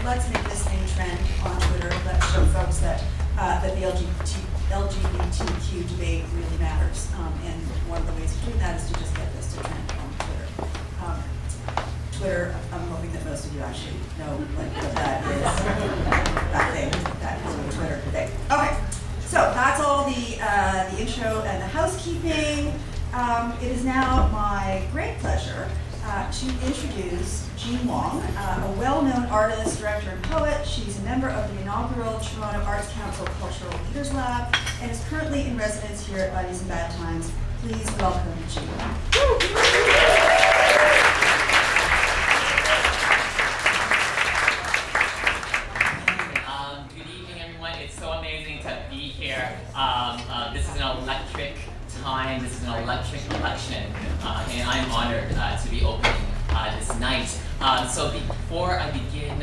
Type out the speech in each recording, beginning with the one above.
let's make this thing trend on Twitter. Let's show folks that that the LGBTQ debate really matters. And one of the ways of doing that is to just get this to trend on Twitter. Twitter, I'm hoping that most of you actually know what that is. That thing, that is Twitter thing. Okay, so that's all the intro and the housekeeping. It is now my great pleasure to introduce Jean Wong, a well-known artist, director, and poet. She's a member of the inaugural Toronto Arts Council Cultural Leaders Lab and is currently in residence here at Buddies in Bad Times. Please welcome Jean Wong. Good evening, everyone. It's so amazing to be here. This is an electric time. This is an electric election, and I'm honored to be opening this night. So before I begin,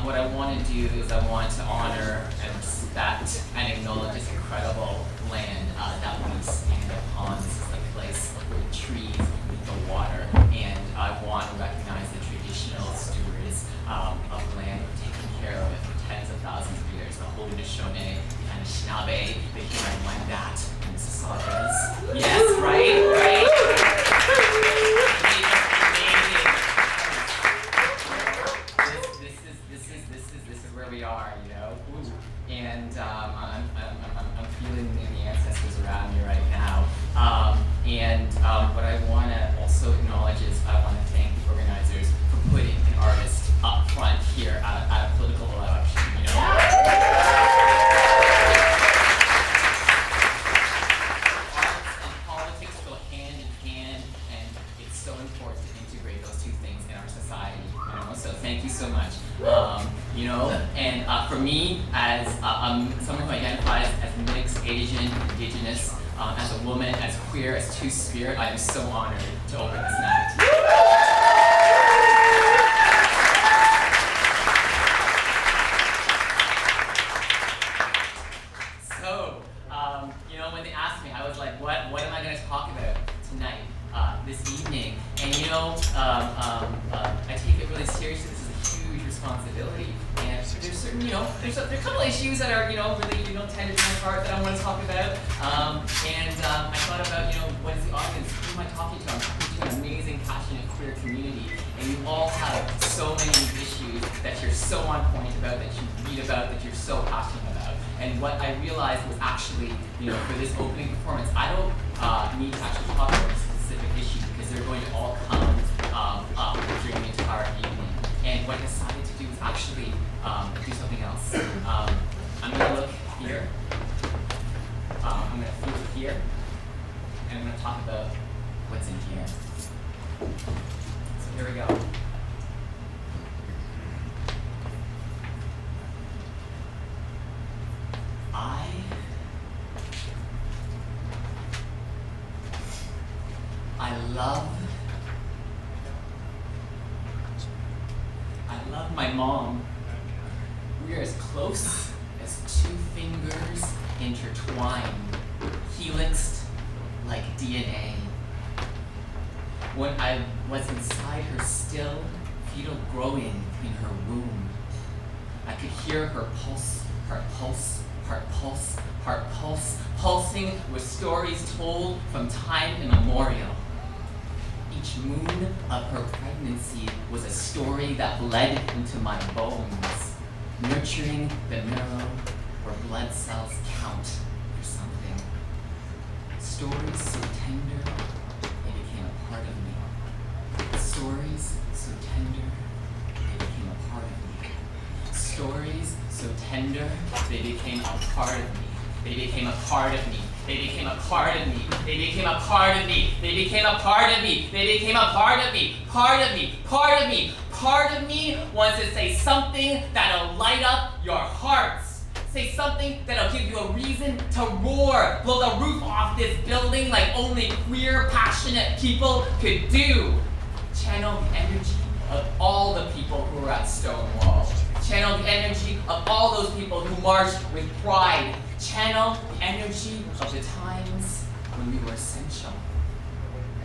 what I want to do is I want to honor and respect and acknowledge this incredible land that we stand upon. This is the place with the trees, with the water, and I want to recognize the traditional stewards of land who have taken care of it for tens of thousands of years. The Haudenosaunee, the Anishinaabe, the Huron-Wendat, and the Mississaugas. Yes, right? This is where we are, you know. And I'm feeling the ancestors around me right now. What I want to also acknowledge is I want to thank the organizers for putting an artist up front here at a political election, you know. Arts and politics go hand in hand, and it's so important to integrate those two things in our society, you know. So thank you so much. You know, and for me, as someone who identifies as mixed, Asian, Indigenous, as a woman, as queer, as two-spirit, I am so honored to open this night. So, you know, when they asked me, I was like, what am I going to talk about tonight, this evening? And you know, I take it really seriously. This is a huge responsibility, and there's certain, you know, there's a couple issues that are, you know, really, you know, tender to my heart that I want to talk about. I thought about, you know, what is the audience? Who am I talking to? I'm talking to an amazing, passionate, queer community, and you all have so many issues that you're so on point about, that you read about, that you're so passionate about. And what I realized was actually, you know, for this opening performance, I don't need to actually talk about a specific issue because they're going to all come up during the entire evening. And what I decided to do is actually do something else. I'm going to look here. I'm going to feel here. And I'm going to talk about what's in here. So here we go. I love my mom. We are as close as two fingers intertwined, helixed like DNA. When I was inside her still, fetal growing in her womb, I could hear her pulse, heart pulse, heart pulse, heart pulse, pulsing with stories told from time immemorial. Each moon of her pregnancy was a story that bled into my bones, nurturing the marrow where blood cells count for something. Stories so tender, they became a part of me. Stories so tender, they became a part of me. Stories so tender, they became a part of me. They became a part of me. They became a part of me. They became a part of me. They became a part of me. They became a part of me. Part of me. Part of me. Part of me wants to say something that'll light up your hearts. Say something that'll give you a reason to roar. Blow the roof off this building like only queer, passionate people could do. Channel the energy of all the people who were at Stonewall. Channel the energy of all those people who marched with pride. Channel the energy of the times when we were essential.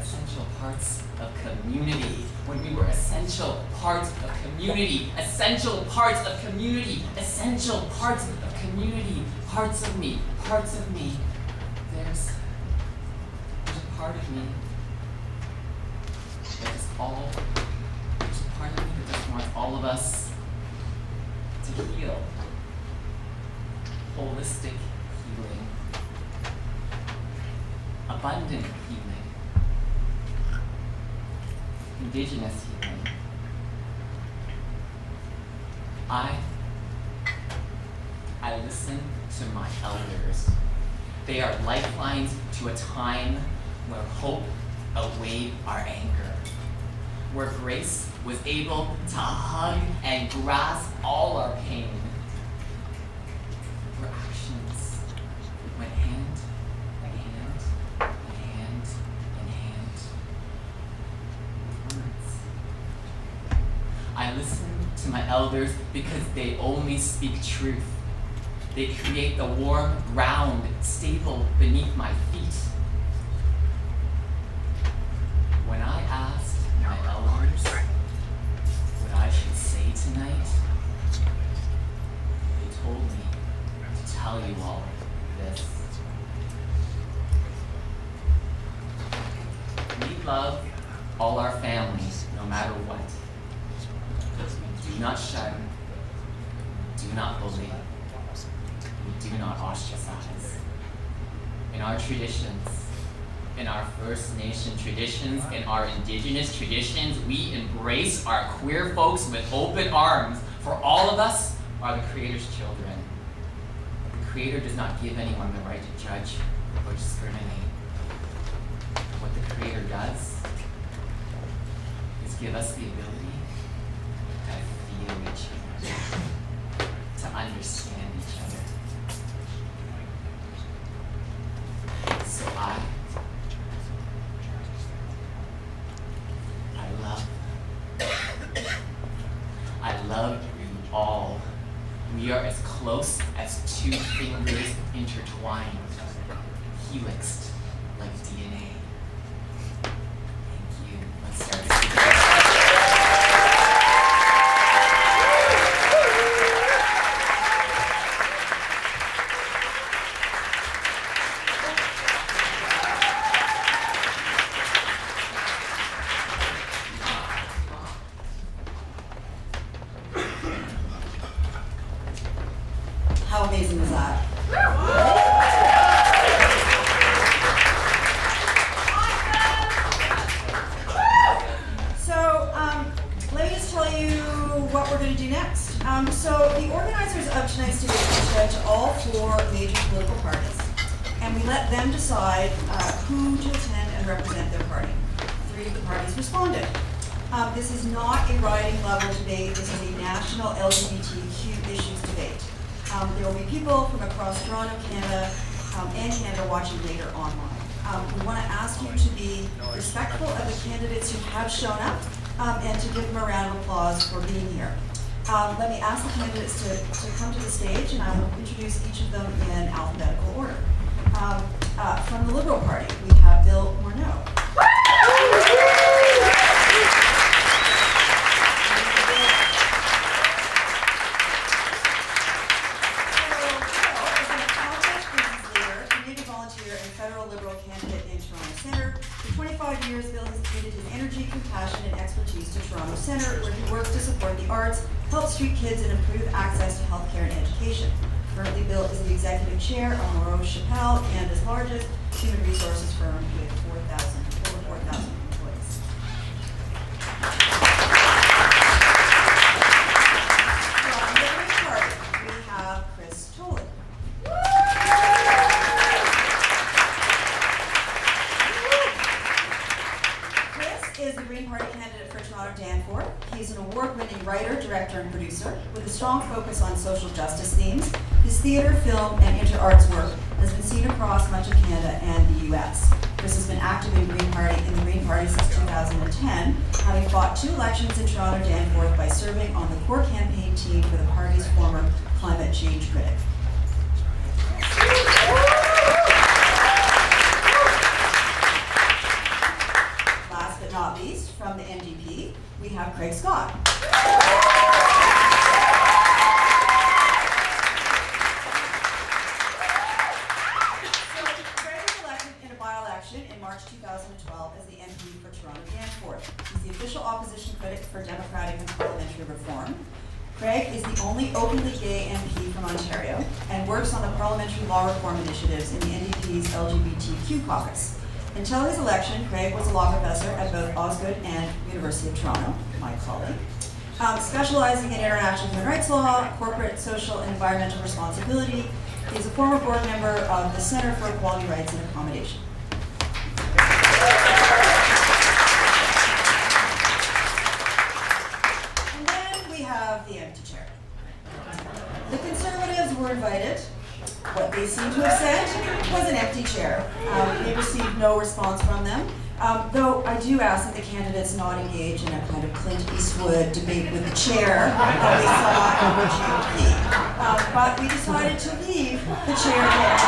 essential parts of community, when we were essential parts of community, essential parts of community, essential parts of community, parts of me, parts of me. There's a part of me that is all, there's a part of me that just wants all of us to heal. Holistic healing. Abundant healing. Indigenous healing. I listen to my elders. They are lifelines to a time where hope outweighed our anger, where grace was able to hug and grasp all our pain, where actions went hand in hand, in hand in hand with words. I listen to my elders because they only speak truth. They create the warm ground stable beneath my feet. When I asked my elders what I should say tonight, they told me to tell you all this. We love all our families, no matter what. We do not shun, do not bully, we do not ostracize. In our traditions, in our First Nation traditions, in our Indigenous traditions, we embrace our queer folks with open arms, for all of us are the Creator's children. The Creator does not give anyone the right to judge or discriminate. What the Creator does is give us the ability to feel each other, to understand each other. So I love you all. We are as close as two fingers intertwined, helixed like DNA. Thank you. Let's start this together. How amazing was that? So, let me just tell you what we're going to do next. So the organizers of tonight's debate reached out to all four major political parties, and we let them decide who to attend and represent their party. 3 of the parties responded. This is not a riding level debate. This is a national LGBTQ issues debate. There will be people from across Toronto, Canada, and Canada watching later online. We want to ask you to be respectful of the candidates who have shown up and to give them a round of applause for being here. Let me ask the candidates to come to the stage, and I will introduce each of them in alphabetical order. From the Liberal Party, we have Bill Morneau. Years, Bill has committed his energy, compassion, and expertise to Toronto Centre, where he works to support the arts, help street kids, and improve access to healthcare and education. Currently, Bill is the executive chair of Morneau Chappelle, Canada's largest human resources firm with over 4,000 employees. From the Green Party, we have Tolley. Is the Green Party candidate for Toronto Danforth. He's an award-winning writer, director, and producer with a strong focus on social justice themes. His theatre, film, and inter-arts work has been seen across much of Canada and the U.S. Chris has been active in the Green Party since 2010, having fought 2 elections in Toronto Danforth by serving on the core campaign team for the party's former climate change critic. Craig Scott. In March 2012 as the MP for Toronto Danforth. He's the official opposition critic for democratic and parliamentary reform. Craig is the only openly gay MP from Ontario and works on the parliamentary law reform initiatives in the NDP's LGBTQ caucus. Until his election, Craig was a law professor at both Osgoode and University of Toronto, my colleague, specializing in international human rights law, corporate, social, and environmental responsibility. He's a former board member of the Centre for Equality, Rights, and Accommodation. And then we have the empty chair. The Conservatives were invited. What they seem to have said was an empty chair. We received no response from them, though I do ask that the candidates not engage in a kind of Clint Eastwood debate with the chair that we saw in the GOP. But we decided to leave the chair there.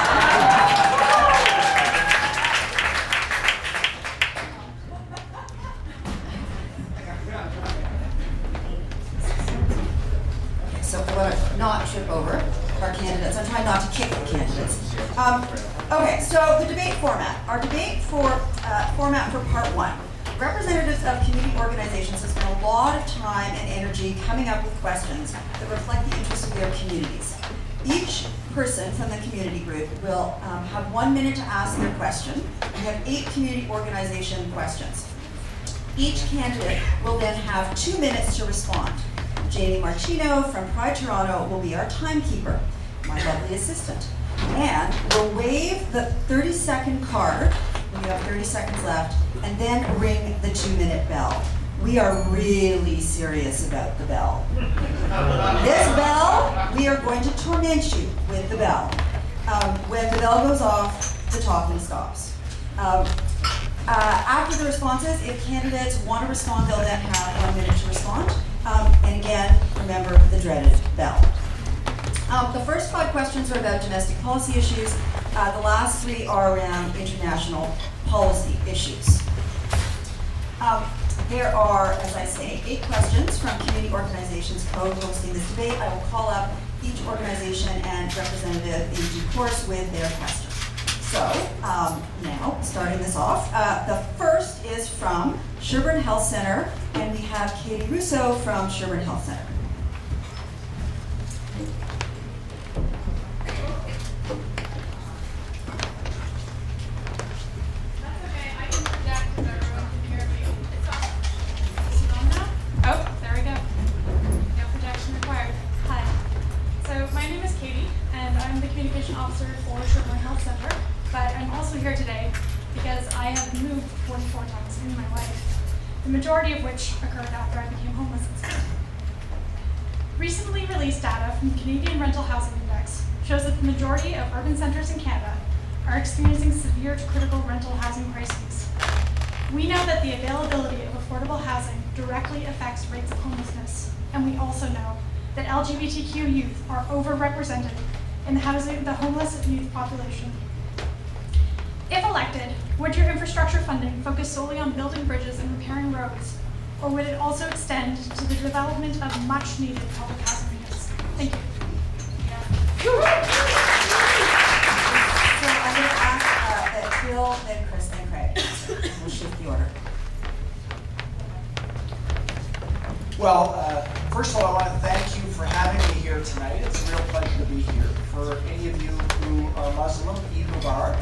So we want to not trip over our candidates. I'm trying not to kick the candidates. Okay, so the debate format. Our debate format for part one. Representatives of community organizations have spent a lot of time and energy coming up with questions that reflect the interests of their communities. Each person from the community group will have 1 minute to ask their question. We have 8 community organization questions. Each candidate will then have 2 minutes to respond. Jamie Marchino from Pride Toronto will be our timekeeper, my lovely assistant. And we'll wave the 30-second card, when you have 30 seconds left, and then ring the 2-minute bell. We are really serious about the bell. This bell, we are going to torment you with the bell. When the bell goes off, the talking stops. After the responses, if candidates want to respond, they'll then have 1 minute to respond. And again, remember the dreaded bell. The first 5 questions are about domestic policy issues. The last 3 are around international policy issues. There are, as I say, 8 questions from community organizations co-hosting this debate. I will call up each organization and representative in due course with their question. So, now, starting this off, the first is from Sherbourne Health Centre, and we have Katie Russo from Sherbourne Health Centre. That's okay, I can project so everyone can hear me. It's on. Is it on now? Oh, there we go. No projection required. Hi. So, my name is Katie, and I'm the communication officer for Sherbourne Health Centre. But I'm also here today because I have moved 44 times in my life, the majority of which occurred after I became homeless in school. Recently released data from the Canadian Rental Housing Index shows that the majority of urban centres in Canada are experiencing severe to critical rental housing crises. We know that the availability of affordable housing directly affects rates of homelessness, and we also know that LGBTQ youth are overrepresented in the homeless youth population. If elected, would your infrastructure funding focus solely on building bridges and repairing roads, or would it also extend to the development of much-needed public housing units? Thank you. So I'm going to ask that Bill, then Chris, then Craig. We'll shift the order. Well, first of all, I want to thank you for having me here tonight. It's a real pleasure to be here. For any of you who are Muslim, Eid Mubarak.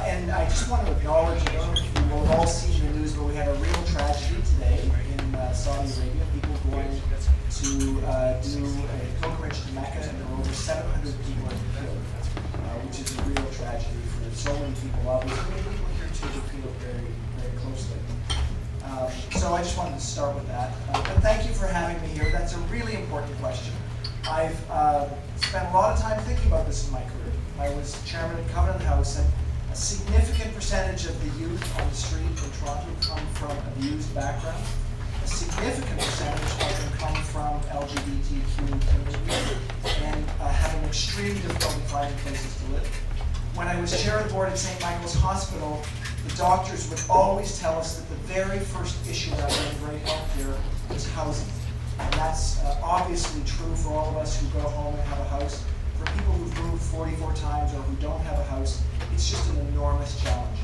And I just want to acknowledge, I don't know if you will have all seen the news, but we had a real tragedy today in Saudi Arabia. People going to do a pilgrimage to Mecca, and there were over 700 people killed, which is a real tragedy for so many people. Obviously, many people here too who feel it very, very closely. So I just wanted to start with that. But thank you for having me here. That's a really important question. I've spent a lot of time thinking about this in my career. I was chairman of Covenant House, and a significant percentage of the youth on the street in Toronto come from abused backgrounds. A significant percentage of them come from LGBTQ communities and have an extreme difficulty finding places to live. When I was chair of the board at St. Michael's Hospital, the doctors would always tell us that the very first issue around getting great health care was housing. And that's obviously true for all of us who go home and have a house. For people who've moved 44 times or who don't have a house, it's just an enormous challenge.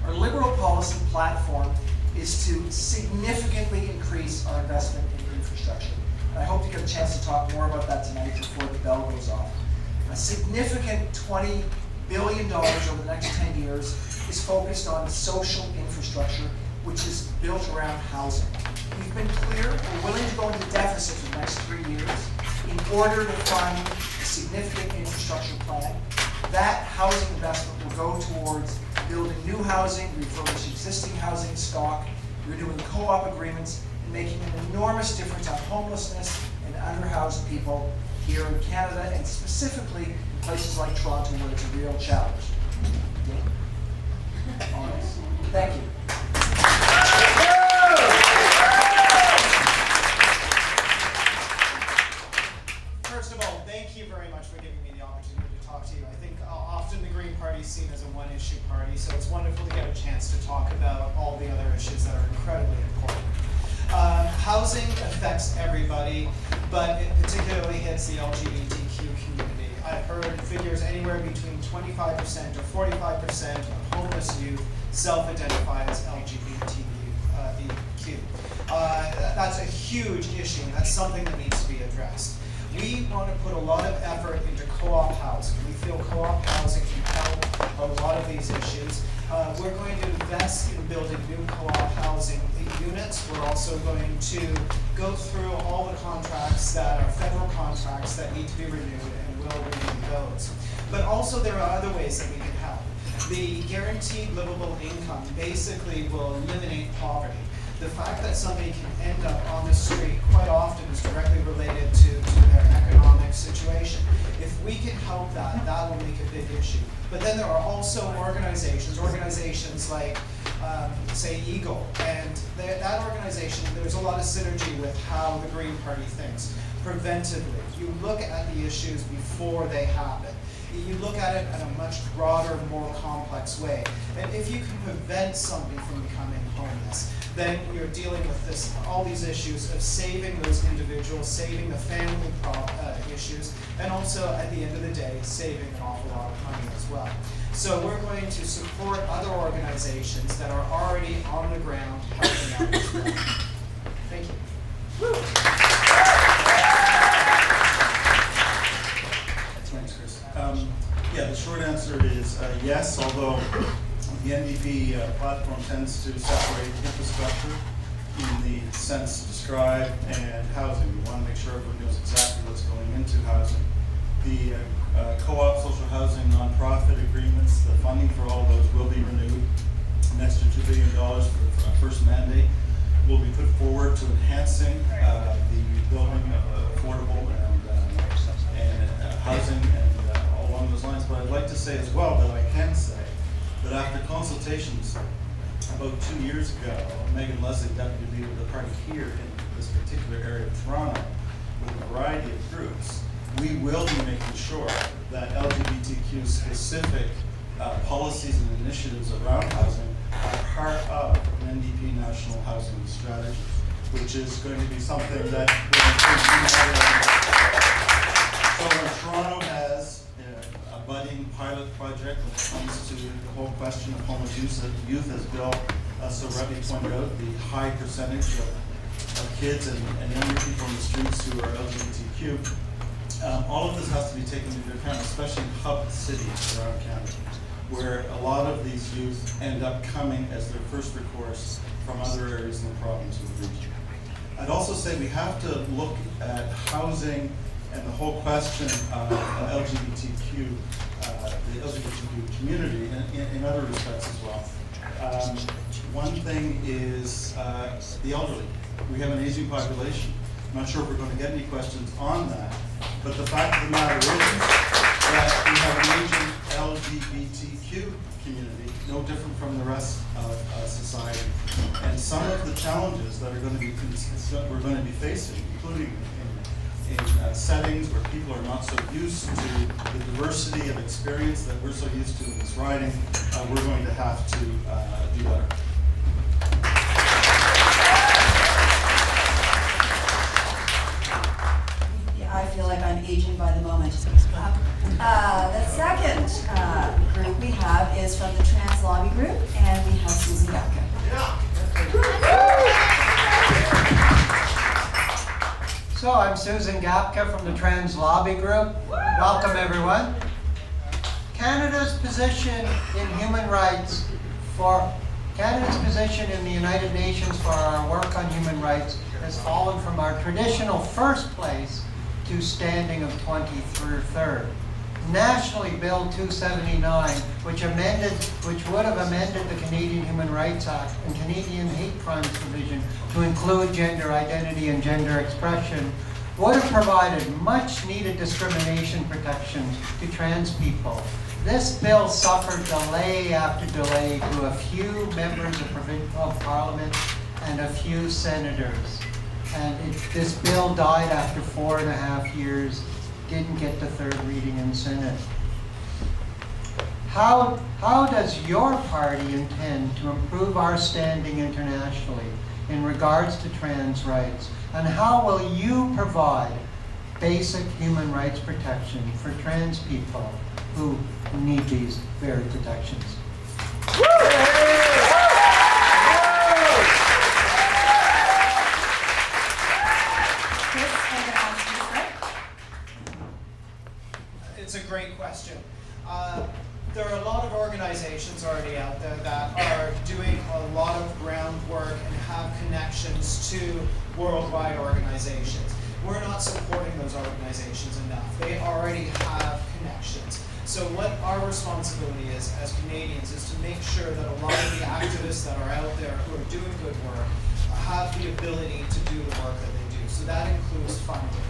Our Liberal policy platform is to significantly increase our investment in infrastructure. And I hope to get a chance to talk more about that tonight before the bell goes off. A significant $20 billion over the next 10 years is focused on social infrastructure, which is built around housing. We've been clear, we're willing to go into deficit for the next 3 years in order to fund a significant infrastructure plan. That housing investment will go towards building new housing, refurbish existing housing stock, renewing co-op agreements, and making an enormous difference on homelessness and underhoused people here in Canada, and specifically in places like Toronto where it's a real challenge. Honest. Thank you. First of all, thank you very much for giving me the opportunity to talk to you. I think often the Green Party is seen as a one-issue party, so it's wonderful to get a chance to talk about all the other issues that are incredibly important. Housing affects everybody, but it particularly hits the LGBTQ community. I've heard figures anywhere between 25% or 45% of homeless youth self-identify as LGBTQ. That's a huge issue, and that's something that needs to be addressed. We want to put a lot of effort into co-op housing. We feel co-op housing can help a lot of these issues. We're going to invest in building new co-op housing units. We're also going to go through all the contracts that are federal contracts that need to be renewed, and will renew those. But also there are other ways that we can help. The guaranteed livable income basically will eliminate poverty. The fact that somebody can end up on the street quite often is directly related to their economic situation. If we can help that, that will make a big issue. But then there are also organizations like, say, Eagle, and that organization, there's a lot of synergy with how the Green Party thinks. Preventively, you look at the issues before they happen. You look at it in a much broader, more complex way. And if you can prevent somebody from becoming homeless, then you're dealing with all these issues of saving those individuals, saving the family issues, and also, at the end of the day, saving an awful lot of money as well. So we're going to support other organizations that are already on the ground helping out as well. Thank you. Thanks, Chris. Yeah, the short answer is yes, although the NDP platform tends to separate infrastructure in the sense described and housing. We want to make sure everyone knows exactly what's going into housing. The co-op social housing nonprofit agreements, the funding for all those will be renewed. An extra $2 billion for our first mandate will be put forward to enhancing the building of affordable and housing and all along those lines. But I'd like to say as well that I can say that after consultations about 2 years ago, Megan Leslie, deputy leader of the party here in this particular area of Toronto, with a variety of groups, we will be making sure that LGBTQ specific policies and initiatives around housing are part of an NDP national housing strategy, which is going to be something that will increase. So Toronto has a budding pilot project when it comes to the whole question of homeless youth, as Bill so rightly pointed out, the high percentage of kids and younger people in the streets who are LGBTQ. All of this has to be taken into account, especially in hub cities around Canada, where a lot of these youth end up coming as their first recourse from other areas in the province or the region. I'd also say we have to look at housing and the whole question of LGBTQ, the LGBTQ community in other respects as well. One thing is the elderly. We have an aging population. I'm not sure if we're going to get any questions on that, but the fact of the matter is that we have an aging LGBTQ community, no different from the rest of society. And some of the challenges that are going to be we're going to be facing, including in in settings where people are not so used to the diversity of experience that we're so used to in this riding, we're going to have to do better. Yeah, I feel like I'm aging by the moment. The second group we have is from the Trans Lobby Group, and we have Susan Gapka. So I'm Susan Gapka from the Trans Lobby Group. Welcome everyone. Canada's position in human rights Canada's position in the United Nations for our work on human rights has fallen from our traditional first place to standing of 23rd. Nationally, Bill 279, which would have amended the Canadian Human Rights Act and Canadian Hate Crimes Provision to include gender identity and gender expression, would have provided much needed discrimination protections to trans people. This bill suffered delay after delay to a few members of provincial parliament and a few senators. And this bill died after 4.5 years, didn't get to third reading in Senate. How does your party intend to improve our standing internationally in regards to trans rights? And how will you provide basic human rights protection for trans people who need these very protections? It's a great question. There are a lot of organizations already out there that are doing a lot of groundwork and have connections to worldwide organizations. We're not supporting those organizations enough. They already have connections. So what our responsibility is as Canadians is to make sure that a lot of the activists that are out there who are doing good work have the ability to do the work that they do. So that includes funding.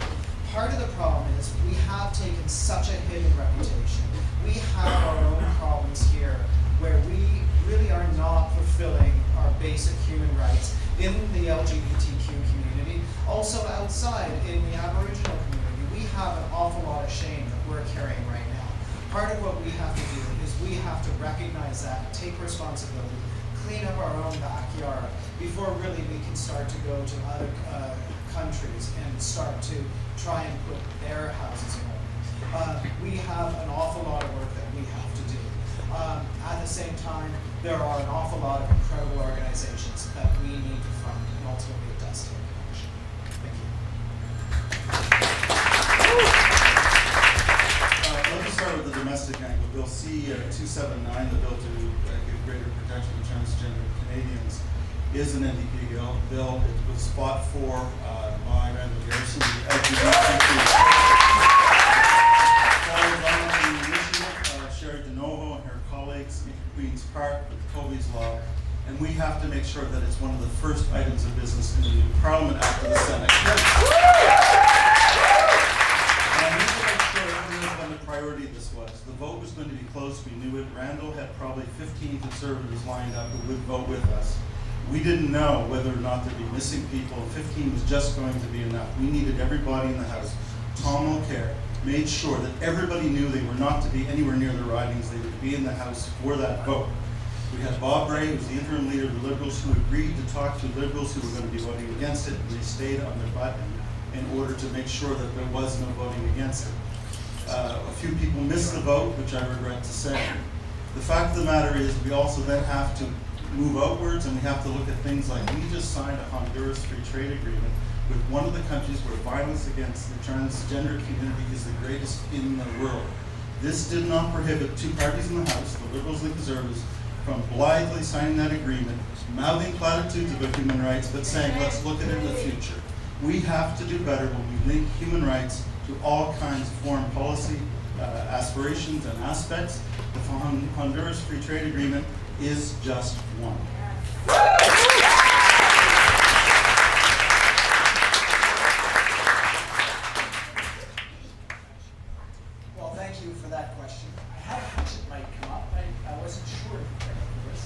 Part of the problem is we have taken such a hidden reputation. We have our own problems here where we really are not fulfilling our basic human rights in the LGBTQ community, also outside in the Aboriginal community. We have an awful lot of shame that we're carrying right now. Part of what we have to do is we have to recognize that, take responsibility, clean up our own backyard before really we can start to go to other countries and start to try and put their houses in order. We have an awful lot of work that we have to do. At the same time, there are an awful lot of incredible organizations that we need to fund, and ultimately it does take action. Thank you. Let me start with the domestic angle. Bill C-279, the bill to give greater protection to transgender Canadians, is an NDP bill. It was fought for by Brenda, the LGBTQ. Sherry DeNovo and her colleagues in Queen's Park with Tolley's Law, and we have to make sure that it's one of the first items of business in the new Parliament after the Senate. And I need to make sure everyone knows what the priority of this was. The vote was going to be close, we knew it. Randall had probably 15 Conservatives lined up who would vote with us. We didn't know whether or not there'd be missing people, and 15 was just going to be enough. We needed everybody in the House. Tom O'Carroll made sure that everybody knew they were not to be anywhere near the ridings, they were to be in the House for that vote. We had Bob Ray, who was the interim leader of the Liberals, who agreed to talk to Liberals who were going to be voting against it, and they stayed on their butt in order to make sure that there was no voting against it. A few people missed the vote, which I regret to say. The fact of the matter is we also then have to move outwards, and we have to look at things like we just signed a Honduras free trade agreement with one of the countries where violence against the transgender community is the greatest in the world. This did not prohibit two parties in the House, the Liberals and the Conservatives, from blithely signing that agreement, mouthing platitudes about human rights, but saying, let's look at it in the future. We have to do better when we link human rights to all kinds of foreign policy aspirations and aspects. The Honduras Free Trade Agreement is just one. Well, thank you for that question. I had a hunch it might come up. I wasn't sure for this.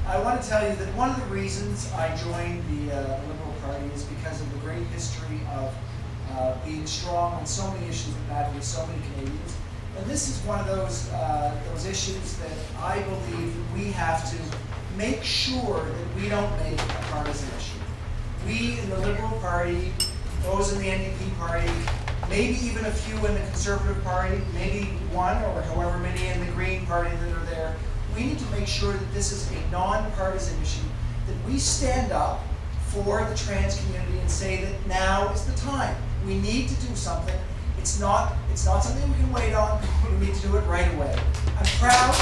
I want to tell you that one of the reasons I joined the Liberal Party is because of the great history of being strong on so many issues that matter to so many Canadians. And this is one of those issues that I believe we have to make sure that we don't make a partisan issue. We in the Liberal Party, those in the NDP Party, maybe even a few in the Conservative Party, maybe one or however many in the Green Party that are there, we need to make sure that this is a non-partisan issue, that we stand up for the trans community and say that now is the time. We need to do something. It's not something we can wait on. We need to do it right away. I'm proud. The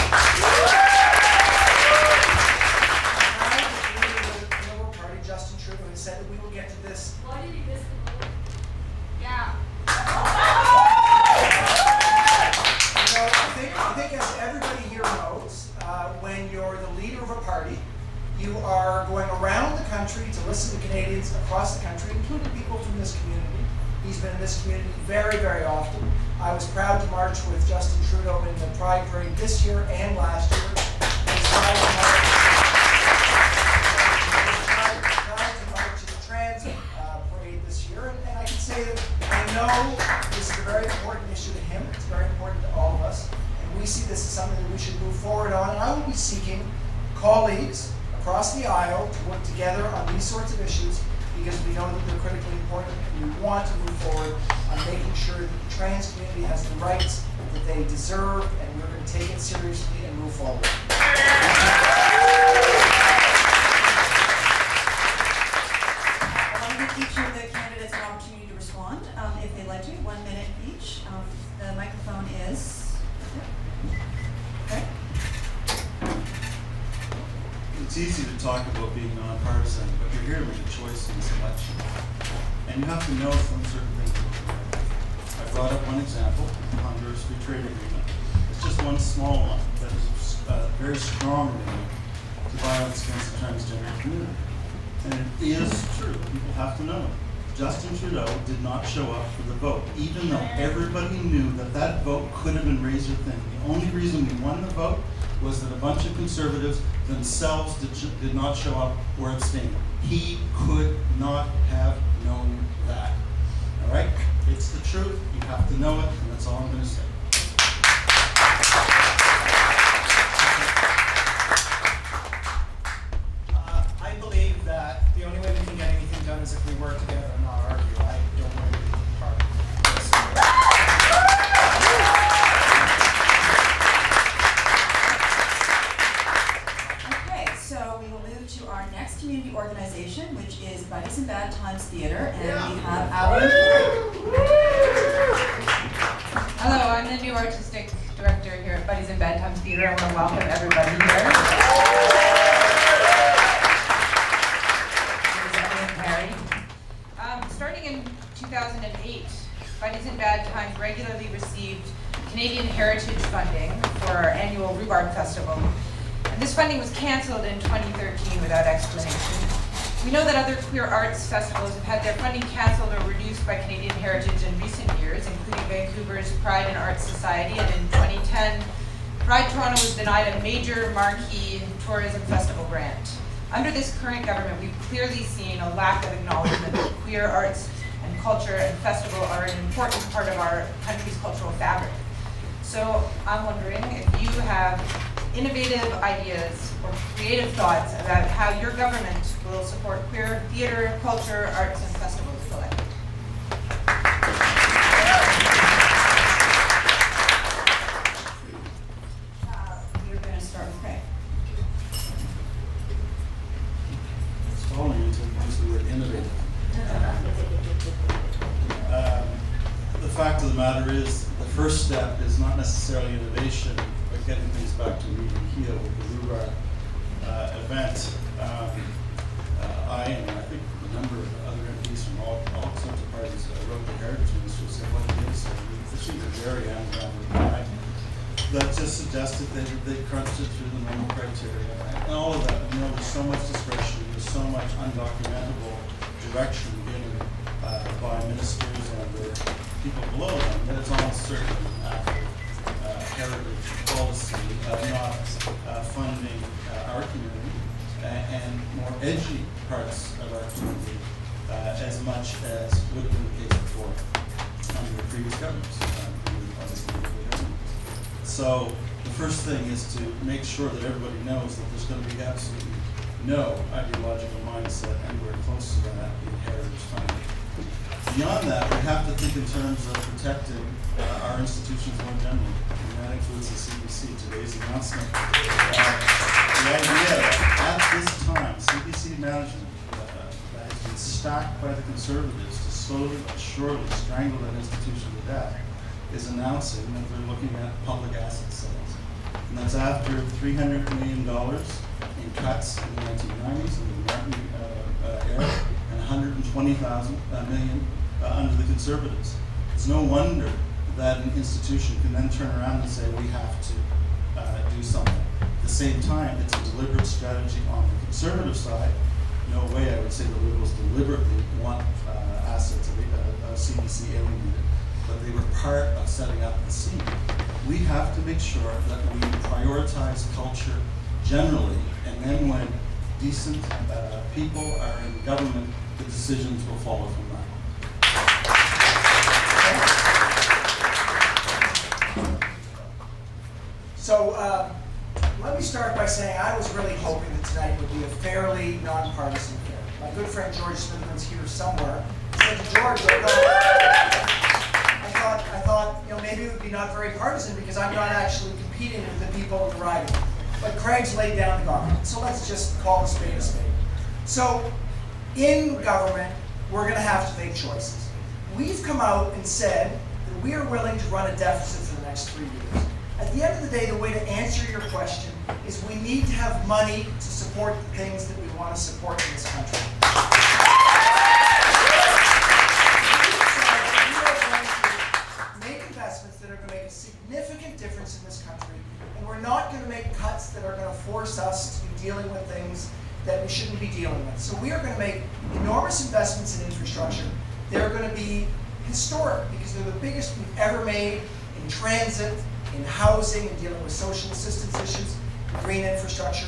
leader of the Liberal Party, Justin Trudeau, has said that we will get to this. Why did you miss the vote? Yeah. I think as everybody here knows, when you're the leader of a party, you are going around the country to listen to Canadians across the country, including people from this community. He's been in this community very, very often. I was proud to march with Justin Trudeau in the Pride Parade this year and last year. I was proud to march in the Trans Parade this year. And I can say that I know this is a very important issue to him. It's very important to all of us. And we see this as something that we should move forward on. And I will be seeking colleagues across the aisle to work together on these sorts of issues, because we know that they're critically important and we want to move forward on making sure that the trans community has the rights that they deserve, and we're going to take it seriously and move forward. I want to give each of the candidates an opportunity to respond if they'd like to. 1 minute each. The microphone is. Okay. It's easy to talk about being nonpartisan, but you're here to make a choice in this election. And you have to know some certain things about the government. I brought up one example, the Honduras Free Trade Agreement. It's just one small one that is very strong to violence against the transgender community. And it is true, people have to know it. Justin Trudeau did not show up for the vote, even though everybody knew that that vote could have been razor thin. The only reason we won the vote was that a bunch of conservatives themselves did not show up or abstain. He could not have known that. All right? It's the truth. You have to know it, and that's all I'm going to say. I believe that the only way we can get anything done is if we work together and not argue. I don't want to be part of this. So we will move to our next community organization, which is Buddies in Bad Times Theatre, and we have Alan here. Hello, I'm the new artistic director here at Buddies in Bad Times Theatre. I want to welcome everybody here. Starting in 2008, Buddies in Bad Times regularly received Canadian Heritage funding for our annual Rhubarb Festival. And this funding was cancelled in 2013 without explanation. We know that other queer arts festivals have had their funding cancelled or reduced by Canadian Heritage in recent years, including Vancouver's Pride and Arts Society, and in 2010, Pride Toronto was denied a major marquee tourism festival grant. Under this current government, we've clearly seen a lack of acknowledgement that queer arts and culture and festival are an important part of our country's cultural fabric. So I'm wondering if you have innovative ideas or creative thoughts about how your government will support queer theatre, culture, arts, and festivals if elected. You're going to start with Craig. It's following you to use the word innovative. The fact of the matter is, the first step is not necessarily innovation, but getting things back to even heel with the Rhubarb event. I and I think a number of other MPs from all sorts of parties wrote the Heritage Minister and said what it is. She's a very anagram reply that just suggested that they crunched it through the normal criteria and all of that. You know, there's so much discretion, there's so much undocumentable direction given by ministers and their people below them that it's almost certainly after heritage policy, not funding our community and more edgy parts of our community as much as would have been the case before under the previous governments. So the first thing is to make sure that everybody knows that there's going to be absolutely no ideological mindset anywhere close to that in heritage funding. Beyond that, we have to think in terms of protecting our institutions more generally, and that includes the CBC. Today's announcement, the idea that at this time, CBC management that has been stacked by the Conservatives to slowly but surely strangle that institution to death is announcing that they're looking at public asset sales. And that's after $300 million in cuts in the 1990s in the Martin era, and 120,000 million under the Conservatives. It's no wonder that an institution can then turn around and say, we have to do something. At the same time, it's a deliberate strategy on the Conservative side. No way I would say the Liberals deliberately want assets of CBC alienated, but they were part of setting up the scene. We have to make sure that we prioritize culture generally, and then when decent people are in government, the decisions will follow from that. So let me start by saying I was really hoping that tonight would be a fairly nonpartisan affair. My good friend George Smithman's here somewhere. I said to George, I thought, maybe it would be not very partisan because I'm not actually competing with the people in the riding. But Craig's laid down the gauntlet, so let's just call a spade a spade. So in government, we're going to have to make choices. We've come out and said that we are willing to run a deficit for the next 3 years. At the end of the day, the way to answer your question is we need to have money to support the things that we want to support in this country. Make investments that are going to make a significant difference in this country, and we're not going to make cuts that are going to force us to be dealing with things that we shouldn't be dealing with. So we are going to make enormous investments in infrastructure. They're going to be historic because they're the biggest we've ever made in transit, in housing, and dealing with social assistance issues, green infrastructure.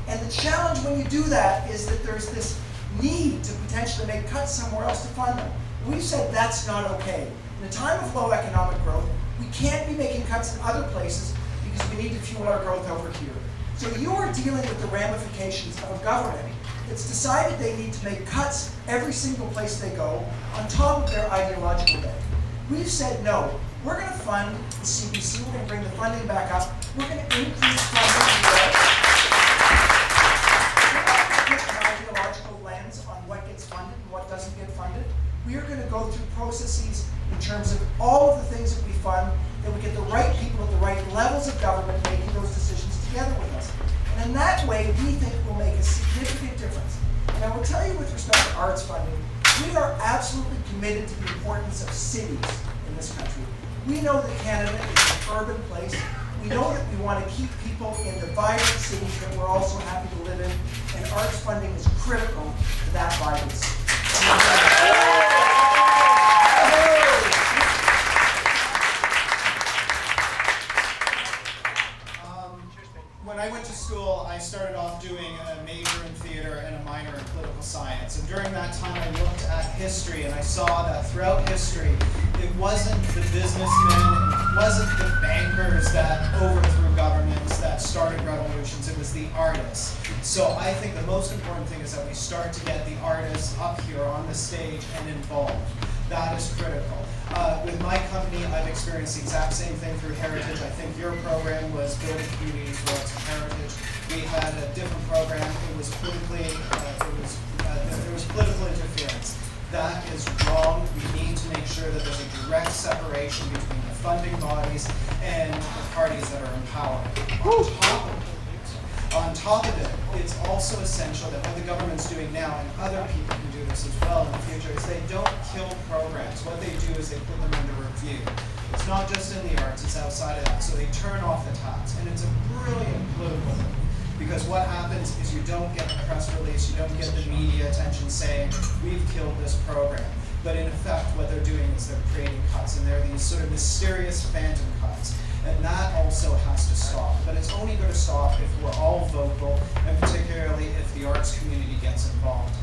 And the challenge when you do that is that there's this need to potentially make cuts somewhere else to fund them. We've said that's not okay. In a time of low economic growth, we can't be making cuts in other places because we need to fuel our growth over here. So you are dealing with the ramifications of a government that's decided they need to make cuts every single place they go on top of their ideological debt. We've said no. We're going to fund the CBC. We're going to bring the funding back up. We're going to increase funding. We're not going to put an ideological lens on what gets funded and what doesn't get funded. We are going to go through processes in terms of all of the things that we fund, that we get the right people at the right levels of government making those decisions together with us. And in that way, we think will make a significant difference. And I will tell you with respect to arts funding, we are absolutely committed to the importance of cities in this country. We know that Canada is an urban place. We know that we want to keep people in the vibrant cities that we're also happy to live in, and arts funding is critical to that vibrancy. When I went to school, I started off doing a major in theater and a minor in political science. And during that time, I looked at history, and I saw that throughout history, it wasn't the businessmen, it wasn't the bankers that overthrew governments, that started revolutions, it was the artists. So I think the most important thing is that we start to get the artists up here on the stage and involved. That is critical. With my company, I've experienced the exact same thing through Heritage. I think your program was building communities towards Heritage. We had a different program. It was politically, there was political interference. That is wrong. We need to make sure that there's a direct separation between the funding bodies and the parties that are in power. On top of it, it's also essential that what the government's doing now, and other people can do this as well in the future, is they don't kill programs. What they do is they put them under review. It's not just in the arts, it's outside of that. So they turn off the taps. And it's a brilliant political move. Because what happens is you don't get a press release, you don't get the media attention saying, we've killed this program. But in effect, what they're doing is they're creating cuts, and they're these sort of mysterious phantom cuts. And that also has to stop. But it's only going to stop if we're all vocal, and particularly if the arts community gets involved.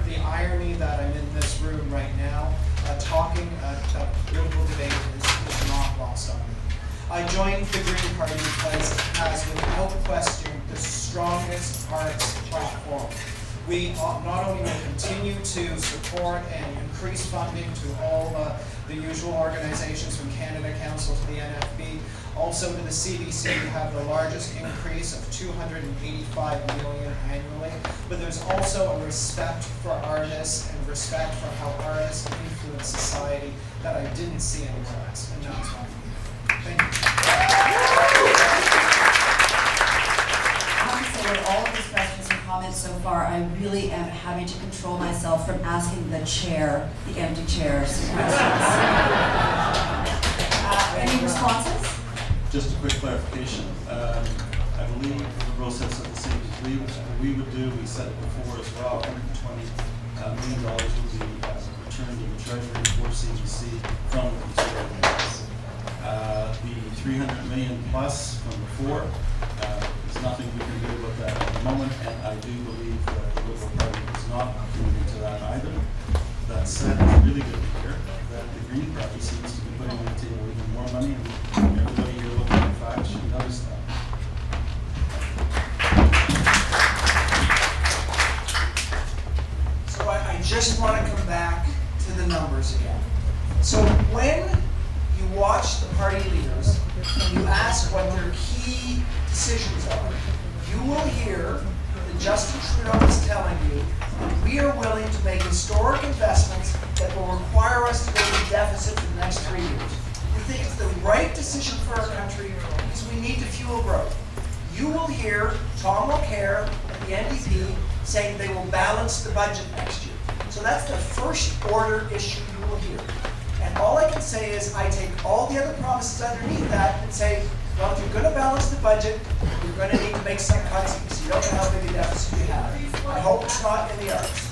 The irony that I'm in this Arts platform. We not only will continue to support and increase funding to all the usual organizations from Canada Council to the NFB, also to the CBC, we have the largest increase of 285 million annually. But there's also a respect for artists and respect for how artists influence society that I didn't see anywhere else, and that's why. Thank you. I have to say, with all of these questions and comments so far, I really am having to control myself from asking the chair, the empty chair, some questions. Any responses? Just a quick clarification. I believe the Rose said the same as we would do. We said it before as well. $120 million will be returned to the Treasury for CBC from the Conservative Party. The 300 million plus from before, there's nothing we can do about that at the moment, and I do believe that the Liberal Party is not committing to that either. That said, it's really good to hear that the Green Party seems to be putting on the table even more money, and everybody here looking at facts should notice that. So I just want to come back to the numbers again. So when you watch the party leaders and you ask what their key decisions are, you will hear that Justin Trudeau is telling you that we are willing to make historic investments that will require us to go to deficit for the next 3 years. We think it's the right decision for our country because we need to fuel growth. You will hear Tom Mulcair at the NDP saying they will balance the budget next year. So that's the first order issue you will hear. And all I can say is I take all the other promises underneath that and say, well, if you're going to balance the budget, you're going to need to make some cuts because you don't know how big a deficit you have. I hope it's not in the arts.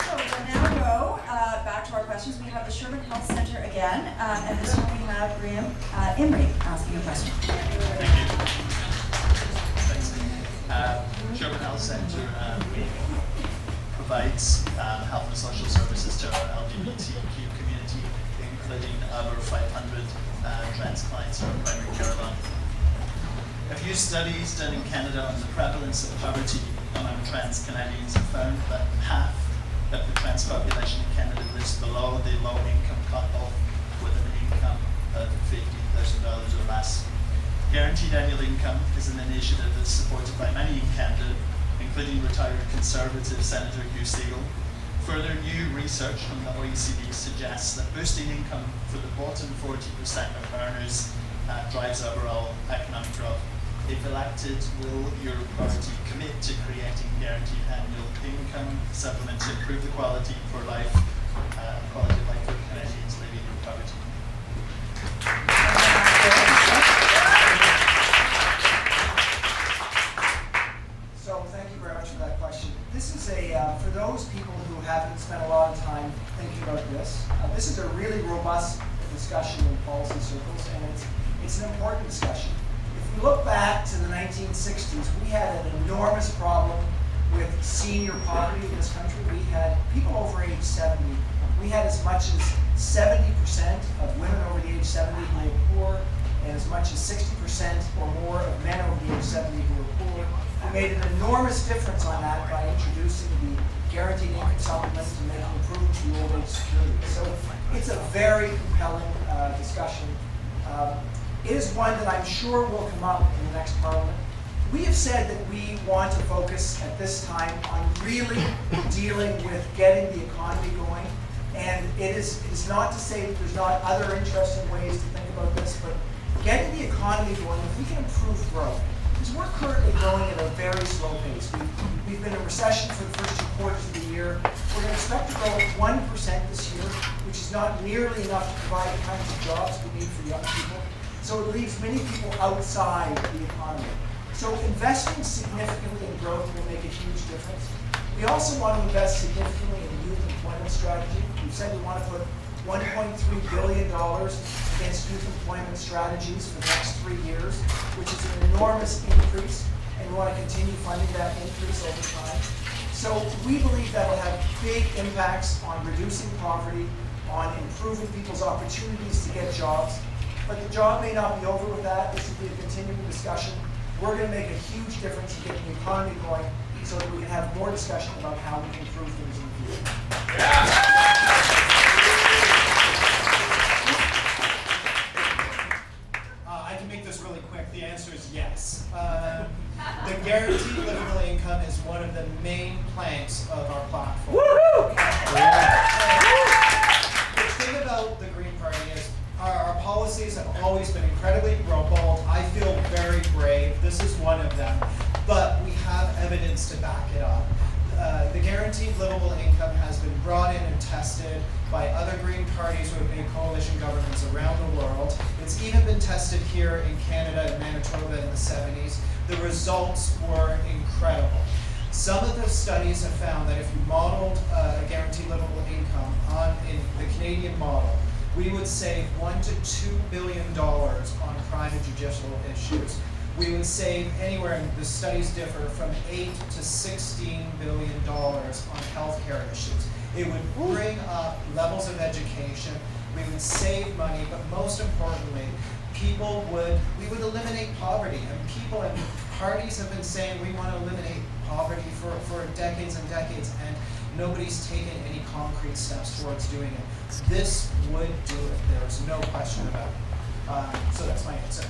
So we'll now go back to our questions. We have the Sherman Health Center again, and this one we have Graham Imrie asking a question. Thank you. Sherman Health Centre provides health and social services to our LGBTQ community, including over 500 trans clients in our primary care alone. A few studies done in Canada on the prevalence of poverty among trans Canadians have found that half of the trans population in Canada lives below the low income cutoff with an income of $50,000 or less. Guaranteed annual income is an initiative that's supported by many in Canada, including retired Conservative Senator Hugh Steele. Further, new research from the OECD suggests that boosting income for the bottom 40% of earners drives overall economic growth. If elected, will your party commit to creating guaranteed annual income supplement to improve the quality for life, quality of life for Canadians living in poverty? So thank you very much for that question. This is for those people who haven't spent a lot of time thinking about this, this is a really robust discussion in policy circles, and it's an important discussion. If we look back to the 1960s, we had an enormous problem with senior poverty in this country. We had people over age 70. We had as much as 70% of women over the age 70 who were poor, and as much as 60% or more of men over the age 70 who were poor. We made an enormous difference on that by introducing the guaranteed income supplement and making improvements to old age security. So it's a very compelling discussion. It is one that I'm sure will come up in the next Parliament. We have said that we want to focus at this time on really dealing with getting the economy going. And it is not to say that there's not other interesting ways to think about this, but getting the economy going, if we can improve growth, because we're currently growing at a very slow pace. We've been in recession for the first 2 quarters of the year. We're going to expect to grow at 1% this year, which is not nearly enough to provide the kinds of jobs we need for young people. So it leaves many people outside the economy. So investing significantly in growth will make a huge difference. We also want to invest significantly in the youth employment strategy. We've said we want to put $1.3 billion against youth employment strategies for the next 3 years, which is an enormous increase, and we want to continue funding that increase over time. So we believe that will have big impacts on reducing poverty, on improving people's opportunities to get jobs. But the job may not be over with that. This will be a continuing discussion. We're going to make a huge difference in getting the economy going so that we can have more discussion about how we can improve things in the future. I can make this really quick. The answer is yes. The guaranteed livable income is one of the main planks of our platform. The thing about the Green Party is our policies have always been incredibly bold. I feel very brave. This is one of them. But we have evidence to back it up. The guaranteed livable income has been brought in and tested by other Green parties who have made coalition governments around the world. It's even been tested here in Canada and Manitoba in the 70s. The results were incredible. Some of the studies have found that if you modeled a guaranteed livable income in the Canadian model, we would save $1 to $2 billion on crime and judicial issues. We would save anywhere, and the studies differ, from $8 to $16 billion on healthcare issues. It would bring up levels of education. We would save money, but most importantly, we would eliminate poverty. And people and parties have been saying we want to eliminate poverty for decades and decades, and nobody's taken any concrete steps towards doing it. This would do it. There's no question about it. So that's my answer.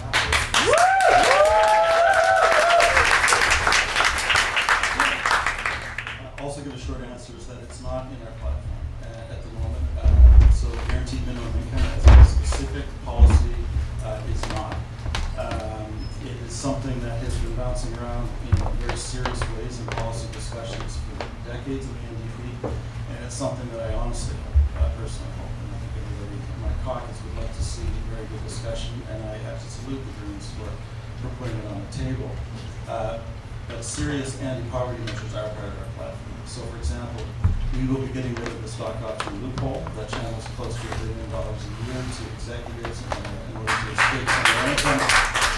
Also give a short answer is that it's not in our platform at the moment. So guaranteed minimum income as a specific policy is not. It is something that has been bouncing around in very serious ways in policy discussions for decades in the NDP, and it's something that I honestly, personally hope, and I think everybody in my caucus would like to see very good discussion, and I have to salute the Greens for putting it on the table. But serious anti-poverty measures are part of our platform. So, for example, we will be getting rid of the stock option loophole that channels close to $1 billion a year to executives in order to escape some of their income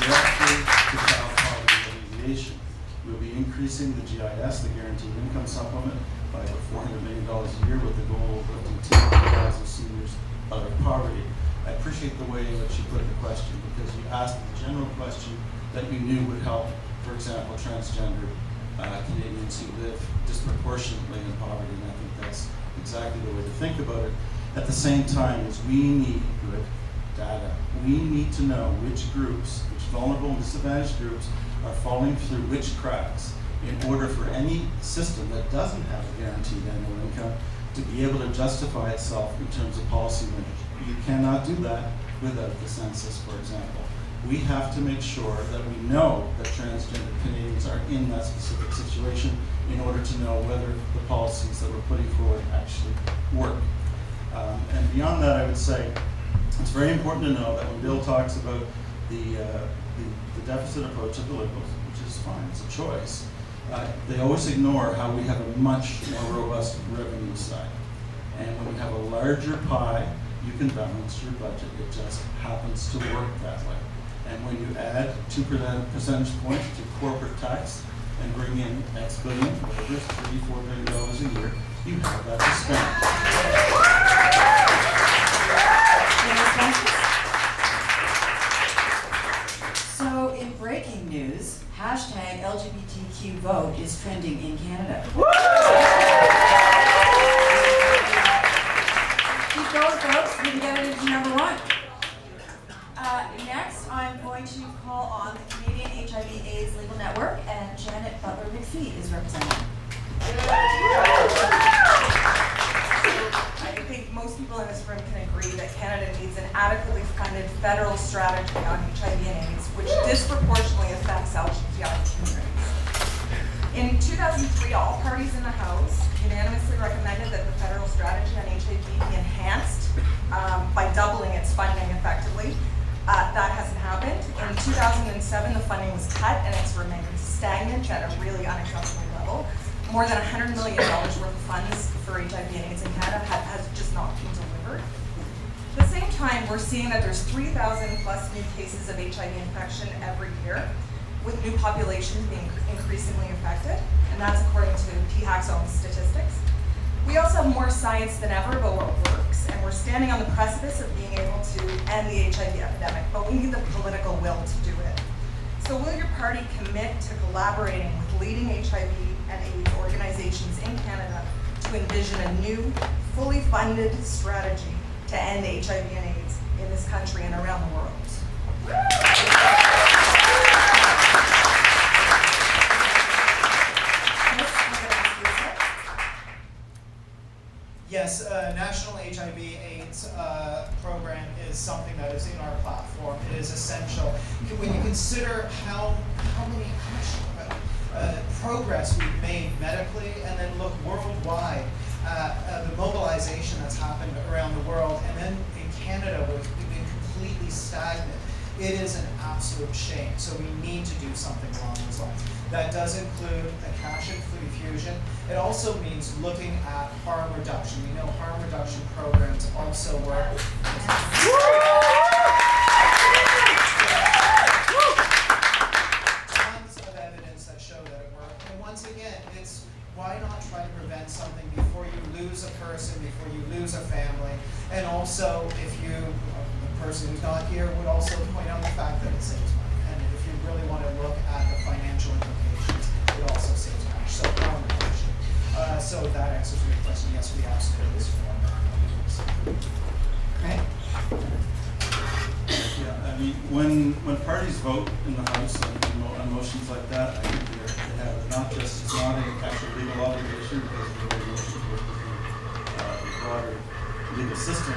directly to child poverty alleviation. We'll be increasing the GIS, the Guaranteed Income Supplement, by over $400 million a year with the goal of lifting 200,000 seniors out of poverty. I appreciate the way in which you put the question, because you asked the general question that you knew would help, for example, transgender Canadians who live disproportionately in poverty, and I think that's exactly the way to think about it. At the same time, is we need good data. We need to know which groups, which vulnerable and disadvantaged groups are falling through which cracks in order for any system that doesn't have a guaranteed annual income to be able to justify itself in terms of policy measures. You cannot do that without the census, for example. We have to make sure that we know that transgender Canadians are in that specific situation in order to know whether the policies that we're putting forward actually work. And beyond that, I would say it's very important to know that when Bill talks about the deficit approach of the Liberals, which is fine, it's a choice, they always ignore how we have a much more robust revenue side. And when you have a larger pie, you can balance your budget. It just happens to work that way. And when you add 2 percentage points to corporate tax and bring in X billion, whatever it's $3-4 billion a year, you have that to spend. So in breaking news, hashtag LGBTQ vote is trending in Canada. Keep going, folks. We can get it into #1. Next, I'm going to call on the Canadian HIV/AIDS Legal Network, and Janet Butler-McPhee is representing. I think most people in this room can agree that Canada needs an adequately funded federal strategy on HIV and AIDS, which disproportionately affects LGBTI communities. In 2003, all parties in the House unanimously recommended that the federal strategy on HIV be enhanced by doubling its funding effectively. That hasn't happened. In 2007, the funding was cut and it's remained stagnant at a really unacceptable level. More than $100 million worth of funds for HIV and AIDS in Canada has just not been delivered. At the same time, we're seeing that there's 3,000 plus new cases of HIV infection every year, with new populations being increasingly affected, and that's according to PHAC's own statistics. We also have more science than ever about what works, and we're standing on the precipice of being able to end the HIV epidemic, but we need the political will to do it. So will your party commit to collaborating with leading HIV and AIDS organizations in Canada to envision a new, fully funded strategy to end HIV and AIDS in this country and around the world? Yes, National HIV/AIDS program is something that is in our platform. It is essential. When you consider how much progress we've made medically, and then look worldwide, the mobilization that's happened around the world, and then in Canada, we've been completely stagnant. It is an absolute shame. So we need to do something along those lines. That does include a cash infusion. It also means looking at harm reduction. We know harm reduction programs also work. Tons of evidence that show that it works. And once again, it's why not try to prevent something before you lose a person, before you lose a family. And also, if you, the person who's not here would also point out the fact that it saves money. And if you really want to look at the financial implications, it also saves cash. So harm reduction. So that answers your question. Yes, we absolutely support that. Right? Yeah, I mean, when parties vote in the House on motions like that, I think they have not just, it's not an actual legal obligation because the way motions work within the broader legal system,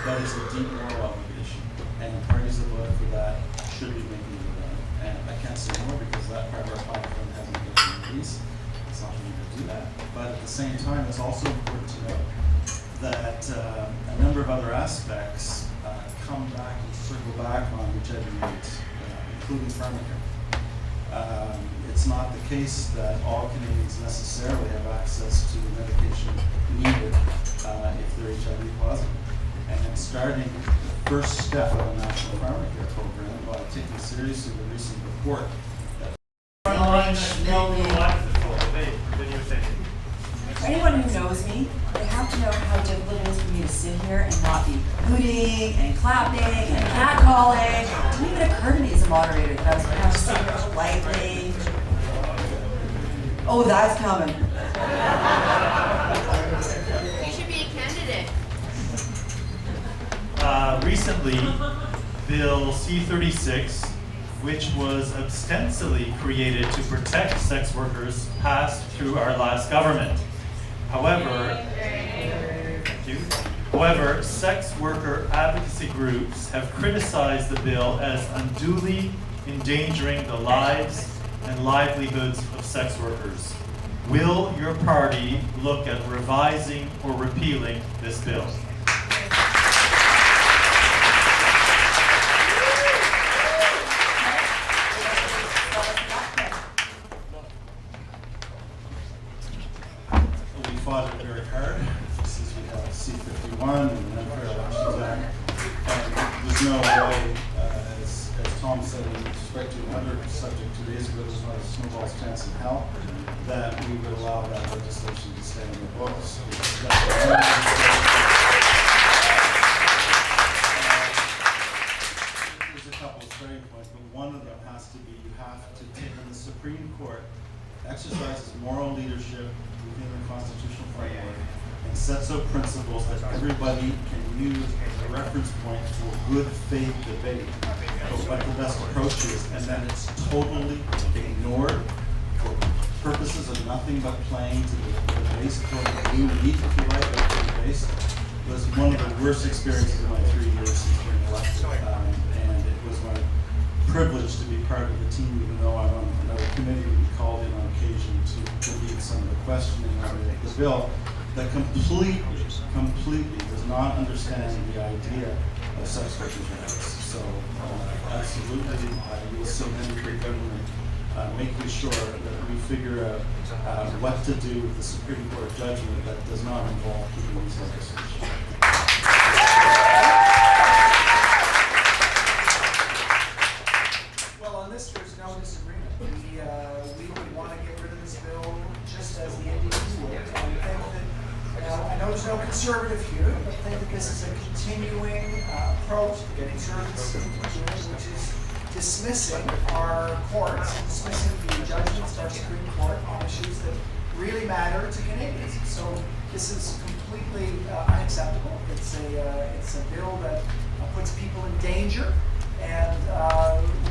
that is a deep moral obligation. And parties that vote for that should be making it done. And I can't say more because that part of our platform hasn't been released. It's not for me to do that. But at the same time, it's also important to know that a number of other aspects come back and circle back on HIV/AIDS, including pharmacare. It's not the case that all Canadians necessarily have access to the medication needed if they're HIV positive. And starting the first step of a national pharmacare program by taking seriously the recent report that For anyone who knows me, they have to know how difficult it is for me to sit here and not be hooting and clapping and catcalling. It didn't even occur to me as a moderator that I was going to have to sit here politely. Oh, that's coming. You should be a candidate. Recently, Bill C-36, which was ostensibly created to protect sex workers, passed through our last government. However, sex worker advocacy groups have criticized the bill as unduly endangering the lives and livelihoods of sex workers. Will your party look at revising or repealing this bill? we fought it very hard since we have C-51 and the Unfair Elections Act. And there's no way, as Tom said, in respect to another subject 2 days ago, there's not a snowball's chance in hell that we would allow that legislation to stay in the books. There's a couple of starting points, but one of them has to be you have to take on the Supreme Court exercises moral leadership within the constitutional framework and sets out principles that everybody can use as a reference point to a good faith debate about what the best approach is, and then it's totally ignored for purposes of nothing but playing to the base, for the blue meat, if you like, to the base. It was one of the worst experiences in my 3 years since being elected, and it was my privilege to be part of the team, even though I'm on another committee we called in on occasion to lead some of the questioning on the bill that completely does not understand the idea of sex workers' rights. So absolutely, I will submit to the government making sure that we figure out what to do with the Supreme Court judgment that does not involve keeping these legislation. Well, on this, there's no disagreement. We would want to get rid of this bill just as the NDP would. And we think that conservative here, but think that this is a continuing approach to getting service which is dismissing our courts, dismissing the judgments of our Supreme Court on issues that really matter to Canadians. So this is completely unacceptable. It's a bill that puts people in danger, and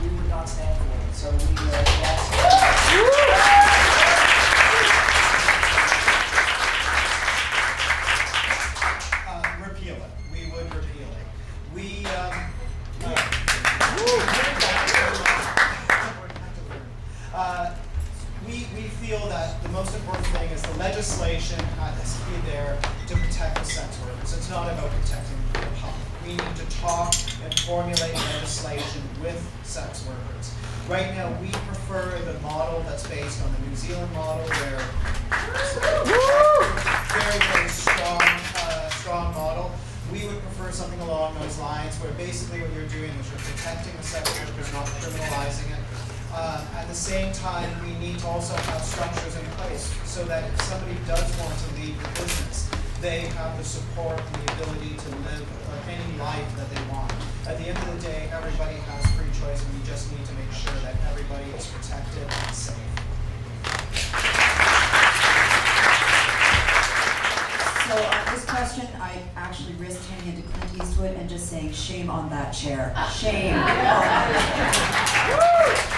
we would not stand for it. So we repeal it. We would repeal it. We feel that the most important thing is the legislation has to be there to protect the sex workers. It's not about protecting the public. We need to talk and formulate legislation with sex workers. Right now, we prefer the model that's based on the New Zealand model, where very, very strong model. We would prefer something along those lines, where basically what you're doing is you're protecting the sex workers, not criminalizing it. At the same time, we need to also have structures in place so that if somebody does want to leave the business, they have the support and the ability to live any life that they want. At the end of the day, everybody has free choice, and we just need to make sure that everybody is protected and safe. So on this question, I actually risked handing it to Clint Eastwood and just saying, shame on that chair. Shame on that chair.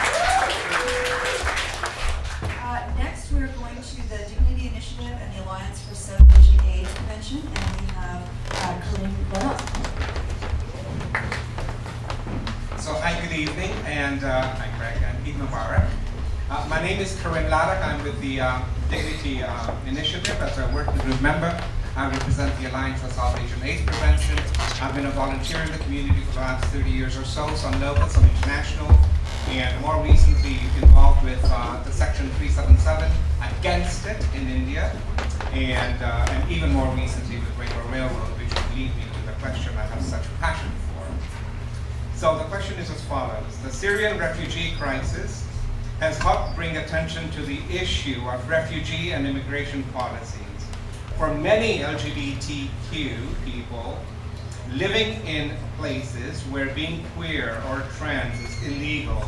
Next, we're going to the Dignity Initiative and the Alliance for South Asian AIDS Prevention, and we have Corinne Bonham. So hi, good evening, and hi Craig, and Eid Mubarak. My name is Corinne Laddock. I'm with the Dignity Initiative as a working group member. I represent the Alliance for South Asian AIDS Prevention. I've been a volunteer in the community for the last 30 years or so, some local, some international, and more recently involved with the Section 377 against it in India, and even more recently with Railway Railroad, which would lead me to the question I have such passion for. So the question is as follows. The Syrian refugee crisis has helped bring attention to the issue of refugee and immigration policies. For many LGBTQ people living in places where being queer or trans is illegal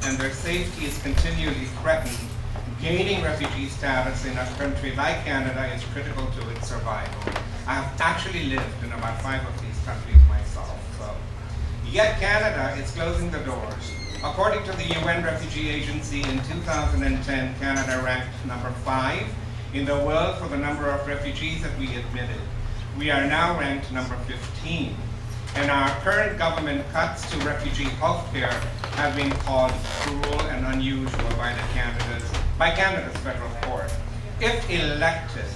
and their safety is continually threatened, gaining refugee status in a country like Canada is critical to its survival. I have actually lived in about 5 of these countries myself. Yet Canada is closing the doors. According to the UN Refugee Agency, in 2010, Canada ranked number 5 in the world for the number of refugees that we admitted. We are now ranked number 15. And our current government cuts to refugee health care have been called cruel and unusual by Canada's federal court. If elected,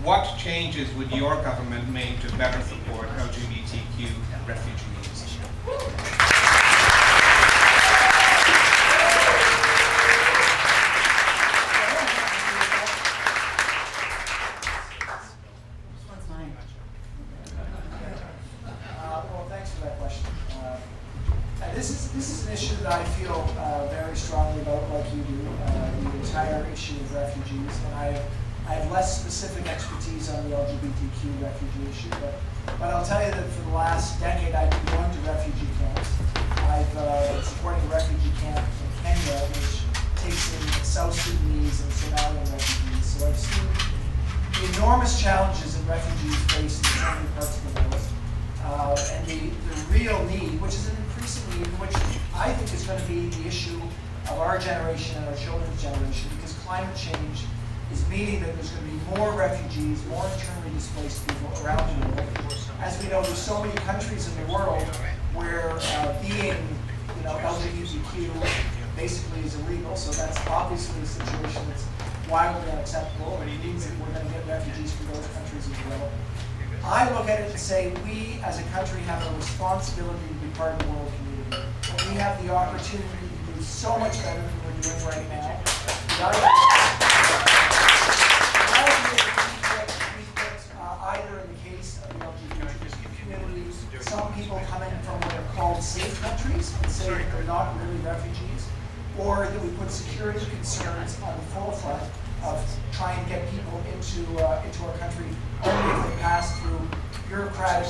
what changes would your government make to better support LGBTQ refugees? This is an issue that I feel very strongly about, like you do, the entire issue of refugees. And I have less specific expertise on the LGBTQ refugee issue, but I'll tell you that for the last decade I've been going to refugee camps. I've been supporting a refugee camp in Kenya, which takes in South Sudanese and Somalian refugees. So I've seen the enormous challenges that refugees face in so many parts of the world. And the real need, which is an increasing need, which I think is going to be the issue of our generation and our children's generation, because climate change is meaning that there's going to be more refugees, more internally displaced people around the world. As we know, there's so many countries in the world where being, LGBTQ basically is illegal. So that's obviously a situation that's wildly unacceptable, and it means that we're going to get refugees from those countries as well. I look at it and say we as a country have a responsibility to be part of the world community. And we have the opportunity to do so much better than we're doing right now. Either in the case of the LGBTQ community, some people come in from what are called safe countries and say that they're not really refugees, or that we put security concerns on the forefront of trying to get people into our country only if they pass through bureaucratic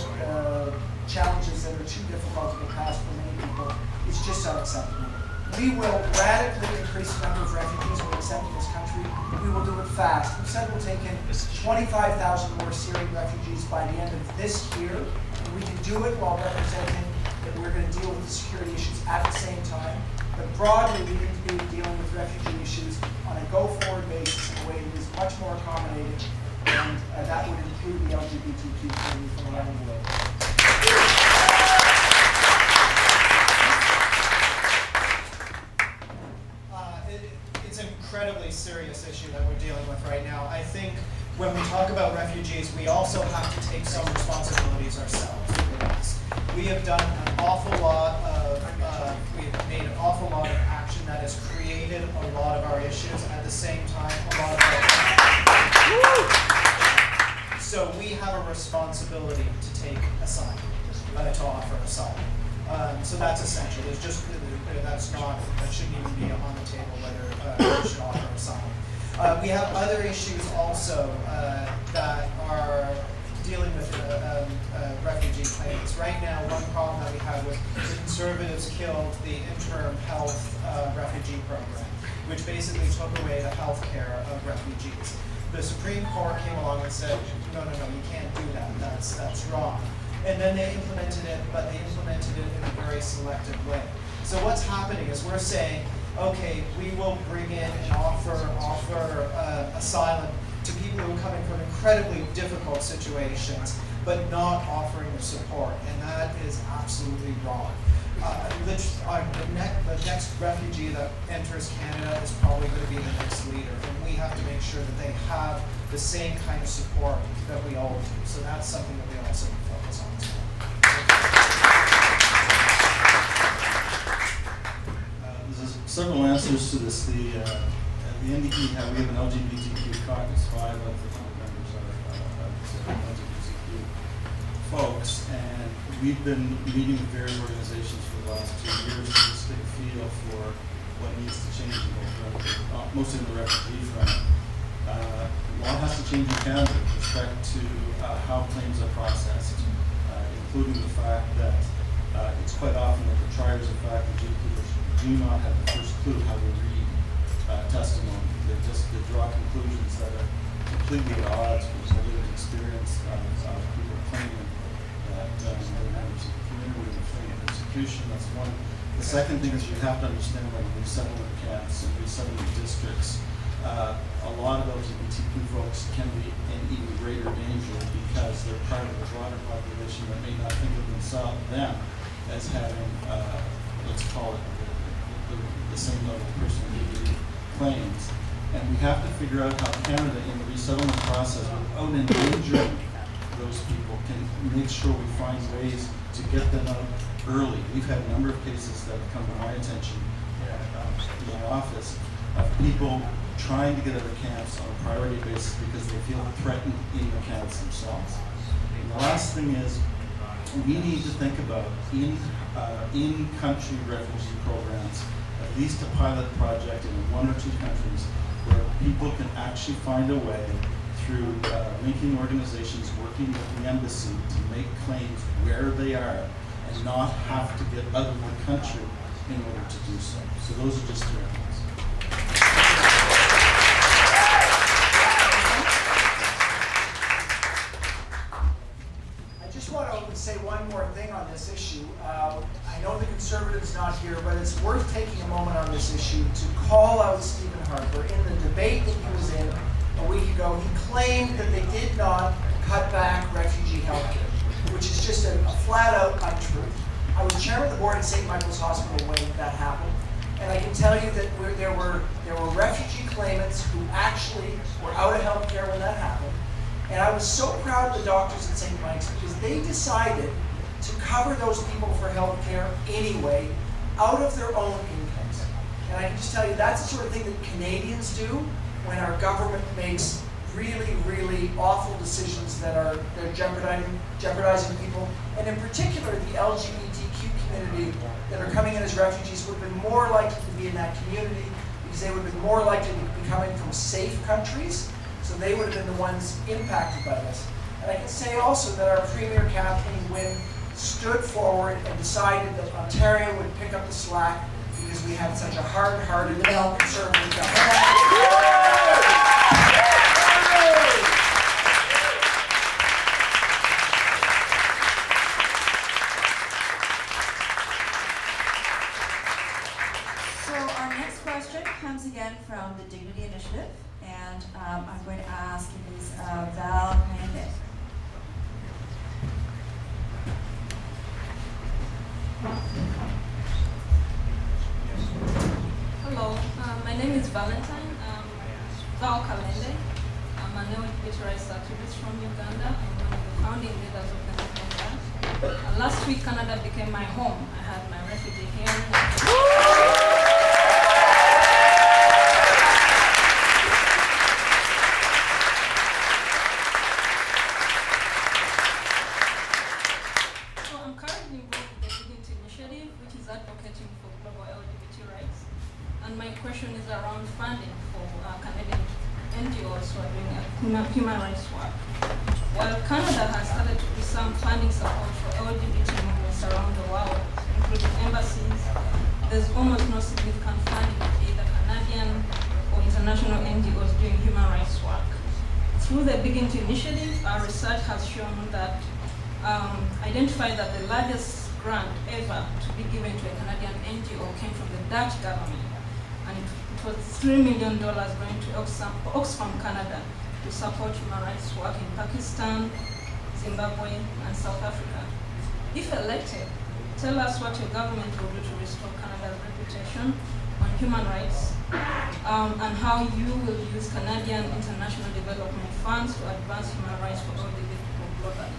challenges that are too difficult to get past for many people. It's just unacceptable. We will radically increase the number of refugees we accept in this country. We will do it fast. We've said we'll take in 25,000 more Syrian refugees by the end of this year. And we can do it while representing that we're going to deal with the security issues at the same time. But broadly, we need to be dealing with refugee issues on a go-forward basis in a way that is much more accommodating, and that would include the LGBTQ community from around the world. It's an incredibly serious issue that we're dealing with right now. I think when we talk about refugees, we also have to take some responsibilities ourselves. We have done an awful lot of, we have made an awful lot of action that has created a lot of our issues. At the same time, a lot of our, so we have a responsibility to take asylum, to offer asylum. So that's essential. There's just, that shouldn't even be on the table whether we should offer asylum. We have other issues also that are dealing with refugee claims. Right now, one problem that we have was the Conservatives killed the interim health refugee program, which basically took away the health care of refugees. The Supreme Court came along and said, no, you can't do that. That's wrong. And then they implemented it, but they implemented it in a very selective way. So what's happening is we're saying, okay, we will bring in and offer asylum to people who are coming from incredibly difficult situations, but not offering the support, and that is absolutely wrong. The next refugee that enters Canada is probably going to be the next leader, and we have to make sure that they have the same kind of support that we all do. So that's something that we also focus on as well. There's several answers to this. The NDP, we have an LGBTQ caucus. 5 of the 10 members are LGBTQ folks, and we've been meeting with various organizations for the last 2 years to just get a feel for what needs to change in both, mostly in the refugee front. A lot has to change in Canada with respect to how claims are processed, including the fact that it's quite often that the triers of fact and adjudicators do not have the first clue how to read testimony. They draw conclusions that are completely at odds with the lived experience of people claiming that they're members of the community and fleeing persecution. That's one. The second thing is you have to understand that in resettlement camps and resettlement districts, a lot of LGBTQ folks can be in even greater danger because they're part of a broader population that may not think of them as having, let's call it, the same level of personal dignity claims. And we have to figure out how Canada, in the resettlement process, without endangering those people, can make sure we find ways to get them out early. We've had a number of cases that have come to my attention in my office of people trying to get out of camps on a priority basis because they feel threatened in the camps themselves. And the last thing is, we need to think about in-country refugee programs, at least a pilot project in 1 or 2 countries, where people can actually find a way through linking organizations working with the embassy to make claims where they are and not have to get out of the country in order to do so. So those are just 3 things. I just want to say one more thing on this issue. I know the Conservatives not here, but it's worth taking a moment on this issue to call out Stephen Harper. In the debate that he was in a week ago, he claimed that they did not cut back refugee health care, which is just a flat-out untruth. I was chairman of the board at St. Michael's Hospital when that happened, and I can tell you that there were refugee claimants who actually were out of health care when that happened. And I was so proud of the doctors at St. Mike's because they decided to cover those people for health care anyway, out of their own incomes. And I can just tell you, that's the sort of thing that Canadians do when our government makes really, really awful decisions that are jeopardizing people, and in particular the LGBTQ community that are coming in as refugees would have been more likely to be in that community because because they would have been more likely to be coming from safe countries, so they would have been the ones impacted by this. And I can say also that our Premier Kathleen Wynne stood forward and decided that Ontario would pick up the slack because we had such a hard-hearted, conservative government. So our next question comes again from the Dignity Initiative, and I'm going to ask Ms. Val Hernandez. Hello, my name is Valentine. Val Kalende. I'm a LGBT rights activist from Uganda. I'm one of the founding leaders of the movement. Last week, Canada became my home. I had my refugee hearing. So I'm currently involved with the Dignity Initiative, which is advocating for global LGBT rights. And my question is around funding for Canadian NGOs who are doing human rights work. While Canada has started to do some funding support for LGBT movements around the world, including embassies, there's almost no significant funding for either Canadian or international NGOs doing human rights work. Through the Dignity Initiative, our research has shown that identified that the largest grant ever to be given to a Canadian NGO came from the Dutch government. And it was $3 million going to Oxfam, Canada, to support human rights work in Pakistan, Zimbabwe, and South Africa. If elected, tell us what your government will do to restore Canada's reputation on human rights, and how you will use Canadian international development funds to advance human rights for all the people globally.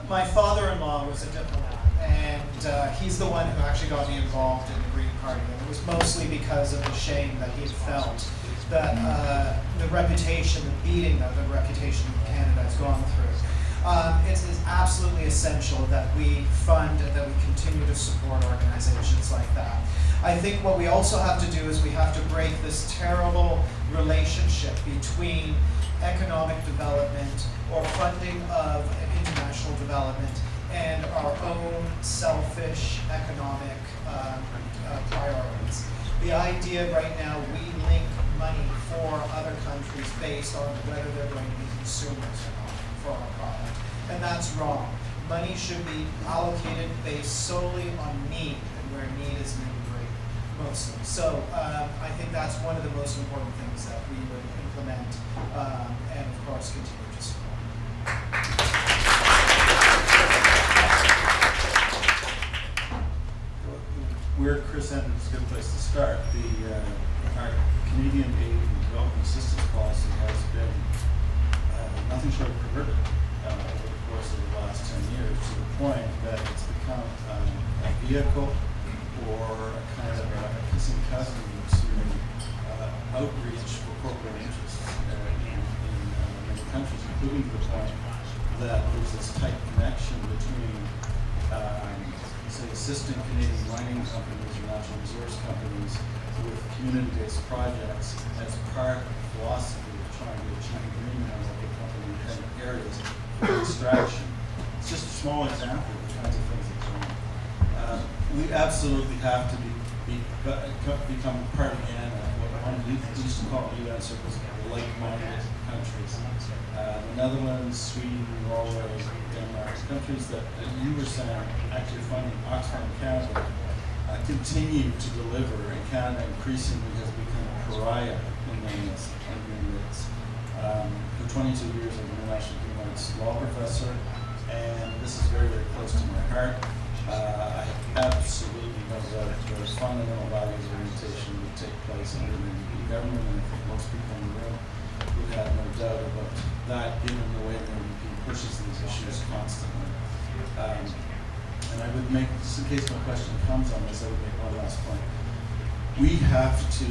My father-in-law was a diplomat, and he's the one who actually got me involved in the Green Party. And it was mostly because of the shame that he felt that the reputation, the beating that the reputation of Canada has gone through. It is absolutely essential that we fund and that we continue to support organizations like that. I think what we also have to do is we have to break this terrible relationship between economic development or funding of international development and our own selfish economic priorities. The idea right now, we link money for other countries based on whether they're going to be consumers or not for our product. And that's wrong. Money should be allocated based solely on need, and where need is maybe great mostly. So I think that's one of the most important things that we would implement and of course continue to support. Where Chris ended is a good place to start. Our Canadian aid and development assistance policy has been nothing short of perverted over the course of the last 10 years, to the point that it's become a vehicle or a kind of a kissing cousin to outreach for corporate interests in many countries, including to the point that there's this tight connection between say, assisting Canadian mining companies or natural resource companies with community-based projects as part of the philosophy of trying to achieve agreement on local company and areas for extraction. It's just a small example of the kinds of things that go on. We absolutely have to become part again of what one used to call UN circles like-minded countries. The Netherlands, Sweden, Norway, Denmark, countries that you were saying actually funding Oxfam Canada continue to deliver, and Canada increasingly has become a pariah in their midst. For 22 years I've been an international human rights law professor, and this is very, very close to my heart. I absolutely know that the fundamental values orientation would take place under the NDP government, and I think most people in the room would have no doubt about that, given the way the NDP pushes these issues constantly. And I would make, just in case my question comes on this, I would make one last point. We have to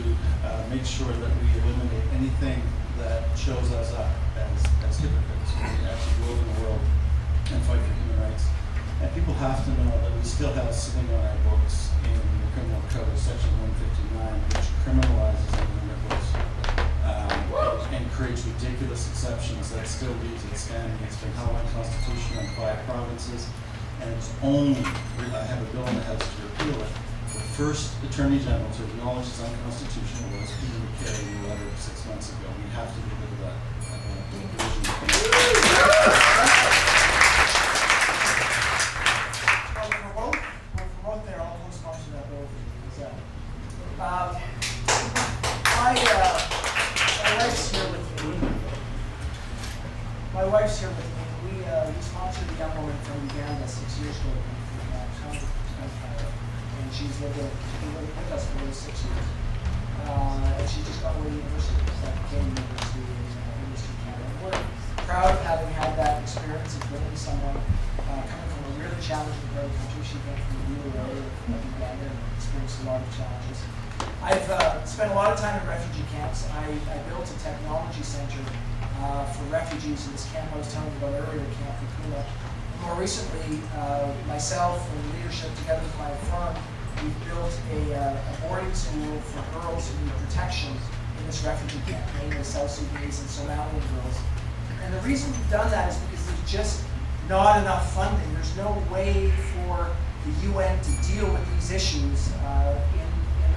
make sure that we eliminate anything that shows us up as hypocrites when we actually go in the world and fight for human still have sitting on our books in the criminal code, section 159, which criminalizes immigrants and creates ridiculous exceptions that still leaves it standing. It's been held unconstitutional in 5 provinces, and it's only, I have a bill in the House to repeal it. The first Attorney General to acknowledge it's unconstitutional was Peter MacKay in a letter 6 months ago. We have to get rid of that provision. Well, for both there, I'll co-sponsor that bill for you. How's that? My wife's here with me. My wife's here with me. We sponsored a young woman from Uganda 6 years ago. And she's lived with us for 6 years. And she just got away to university, Canadian University in Eastern Canada. We're proud of having had that experience of bringing someone coming from a really challenging part of the country. She came from the rural area of Uganda and experienced a lot of challenges. I've spent a lot of time in refugee camps. I built a technology center for refugees in this camp I was telling you about earlier, Camp Kakuma. More recently, myself and leadership together with my firm, we've built a boarding school for girls who need protection in this refugee camp, mainly South Sudanese and Somalian girls. And the reason we've done that is because there's just not enough funding. There's no way for the UN to deal with these issues in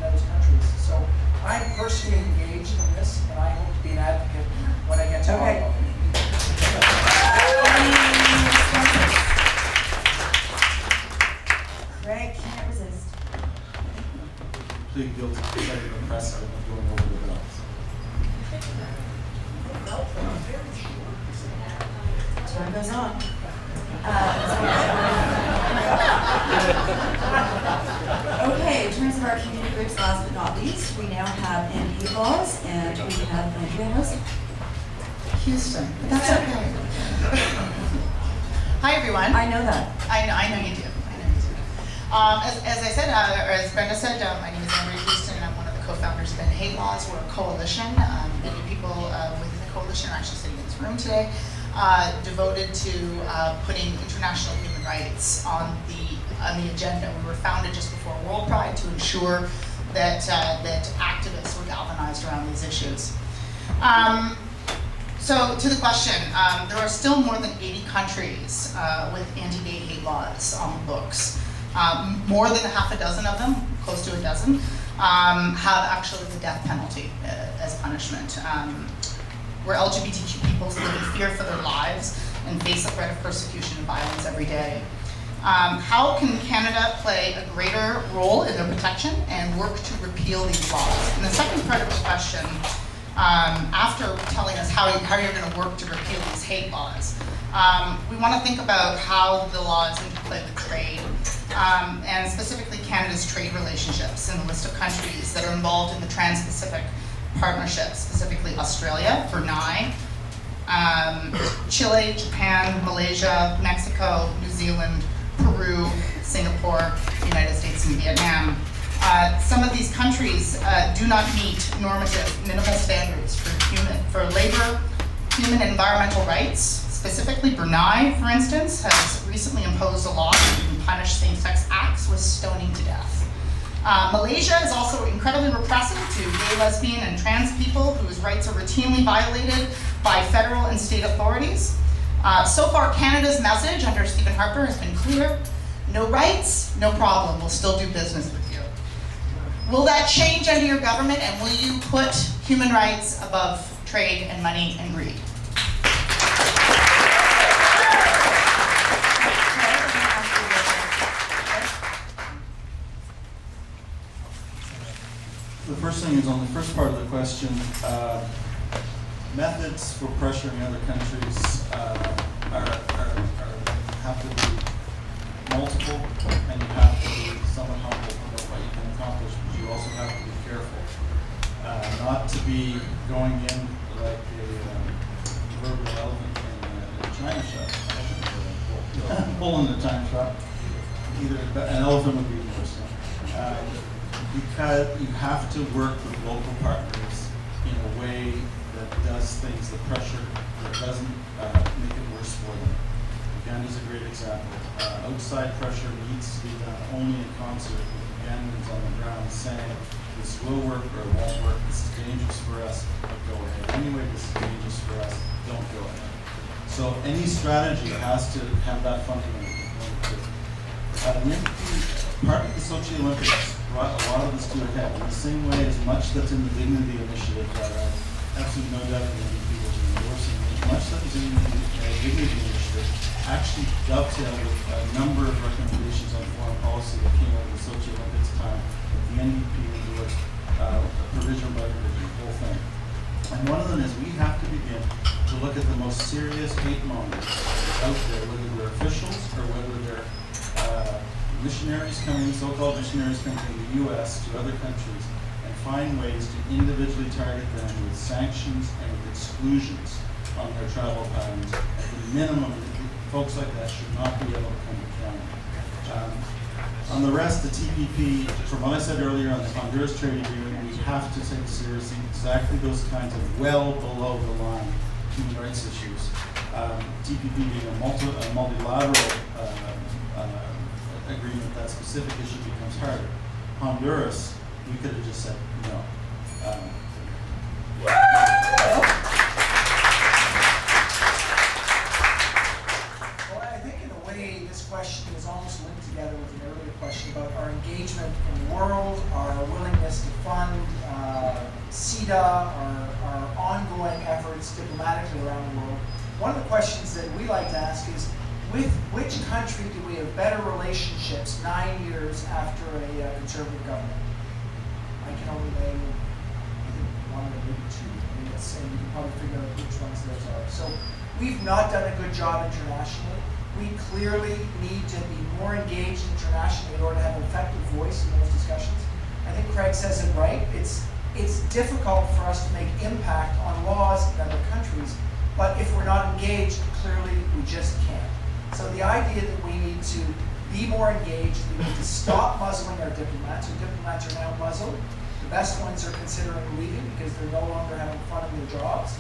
those countries. So I'm personally engaged in this, and I hope to be an advocate when I get to Ottawa. Greg can't resist. Plead guilty to setting the precedent of going over the bells. Time goes on. Okay, in terms of our community groups, last but not least, we now have NP laws, and we have Andrea Houston. But that's okay. Hi everyone. I know that. I know you do. As I said, or as Brenda said, my name is Andrea Houston, and I'm one of the co-founders of End Hate Laws. We're a coalition. Many people within the coalition are actually sitting in this room today, devoted to putting international human rights on the agenda. We were founded just before World Pride to ensure that activists were galvanized around these issues. So to the question, there are still more than 80 countries with anti-gay hate laws on the books. More than a half a dozen of them, close to a dozen, have actually the death penalty as punishment. Where LGBTQ people live in fear for their lives and face the threat of persecution and violence every day. How can Canada play a greater role in their protection and work to repeal these laws? And the second part of the question, after telling us how you're going to work to repeal these hate laws, we want to think about how the laws interplay with trade, and specifically Canada's trade relationships and the list of countries that are involved in the Trans-Pacific Partnership, specifically Australia, Brunei, Chile, Japan, Malaysia, Mexico, New Zealand, Peru, Singapore, the United States, and Vietnam. Some of these countries do not meet normative minimal standards for labor, human and environmental rights. Specifically, Brunei, for instance, has recently imposed a law that can punish same-sex acts with stoning to death. Malaysia is also incredibly repressive to gay, lesbian, and trans people whose rights are routinely violated by federal and state authorities. So far, Canada's message under Stephen Harper has been clear: no rights, no problem, we'll still do business with you. Will that change under your government, and will you put human rights above trade and money and greed? The first thing is on the first part of the question, methods for pressuring other countries have to be multiple, and you have to be somewhat humble about what you can accomplish, but you also have to be careful. Not to be going in like a proverbial elephant in a china shop, bull in the china shop. Either an elephant would be worse. Because you have to work with local partners in a way that does things, the pressure, that doesn't make it worse for them. Uganda's a great example. Outside pressure needs to be done only in concert with Ugandans on the ground saying, this will work or it won't work, this is dangerous for us, but go ahead. Anyway, this is dangerous for us, don't go ahead. So any strategy has to have that fundamental component to it. Partly the Sochi Olympics brought a lot of this to a head. In the same way as much that's in the Dignity Initiative that I absolutely no doubt the NDP will be endorsing, much that was in the Dignity Initiative actually dovetailed with a number of recommendations on foreign policy that came out of the Sochi Olympics time that the NDP endorsed provision by provision, the whole thing. And one of them is we have to begin to look at the most serious hate mongers out there, whether they're officials or whether they're missionaries coming, so-called missionaries coming from the U.S. to other countries, and find ways to individually target them with sanctions and with exclusions on their travel patterns. At the minimum, folks like that should not be able to come to Canada. On the rest, the TPP, from what I said earlier on the Honduras trade agreement, we have to take seriously exactly those kinds of well below the line human rights issues. TPP being a multilateral agreement, that specific issue becomes harder. Honduras, we could have just said no. Well, I think in a way this question is almost linked together with an earlier question about our engagement in the world, our willingness to fund CETA, our ongoing efforts diplomatically around the world. One of the questions that we like to ask is, with which country do we have better relationships 9 years after a conservative government? I can only name, I think, one or maybe two. And you can probably figure out which ones those are. So we've not done a good job internationally. We clearly need to be more engaged internationally in order to have an effective voice in those discussions. I think Craig says it right. It's difficult for us to make impact on laws in other countries, but if we're not engaged, clearly we just can't. So the idea that we need to be more engaged, we need to stop muzzling our diplomats. Our diplomats are now muzzled. The best ones are considering leaving because they're no longer having fun in their jobs.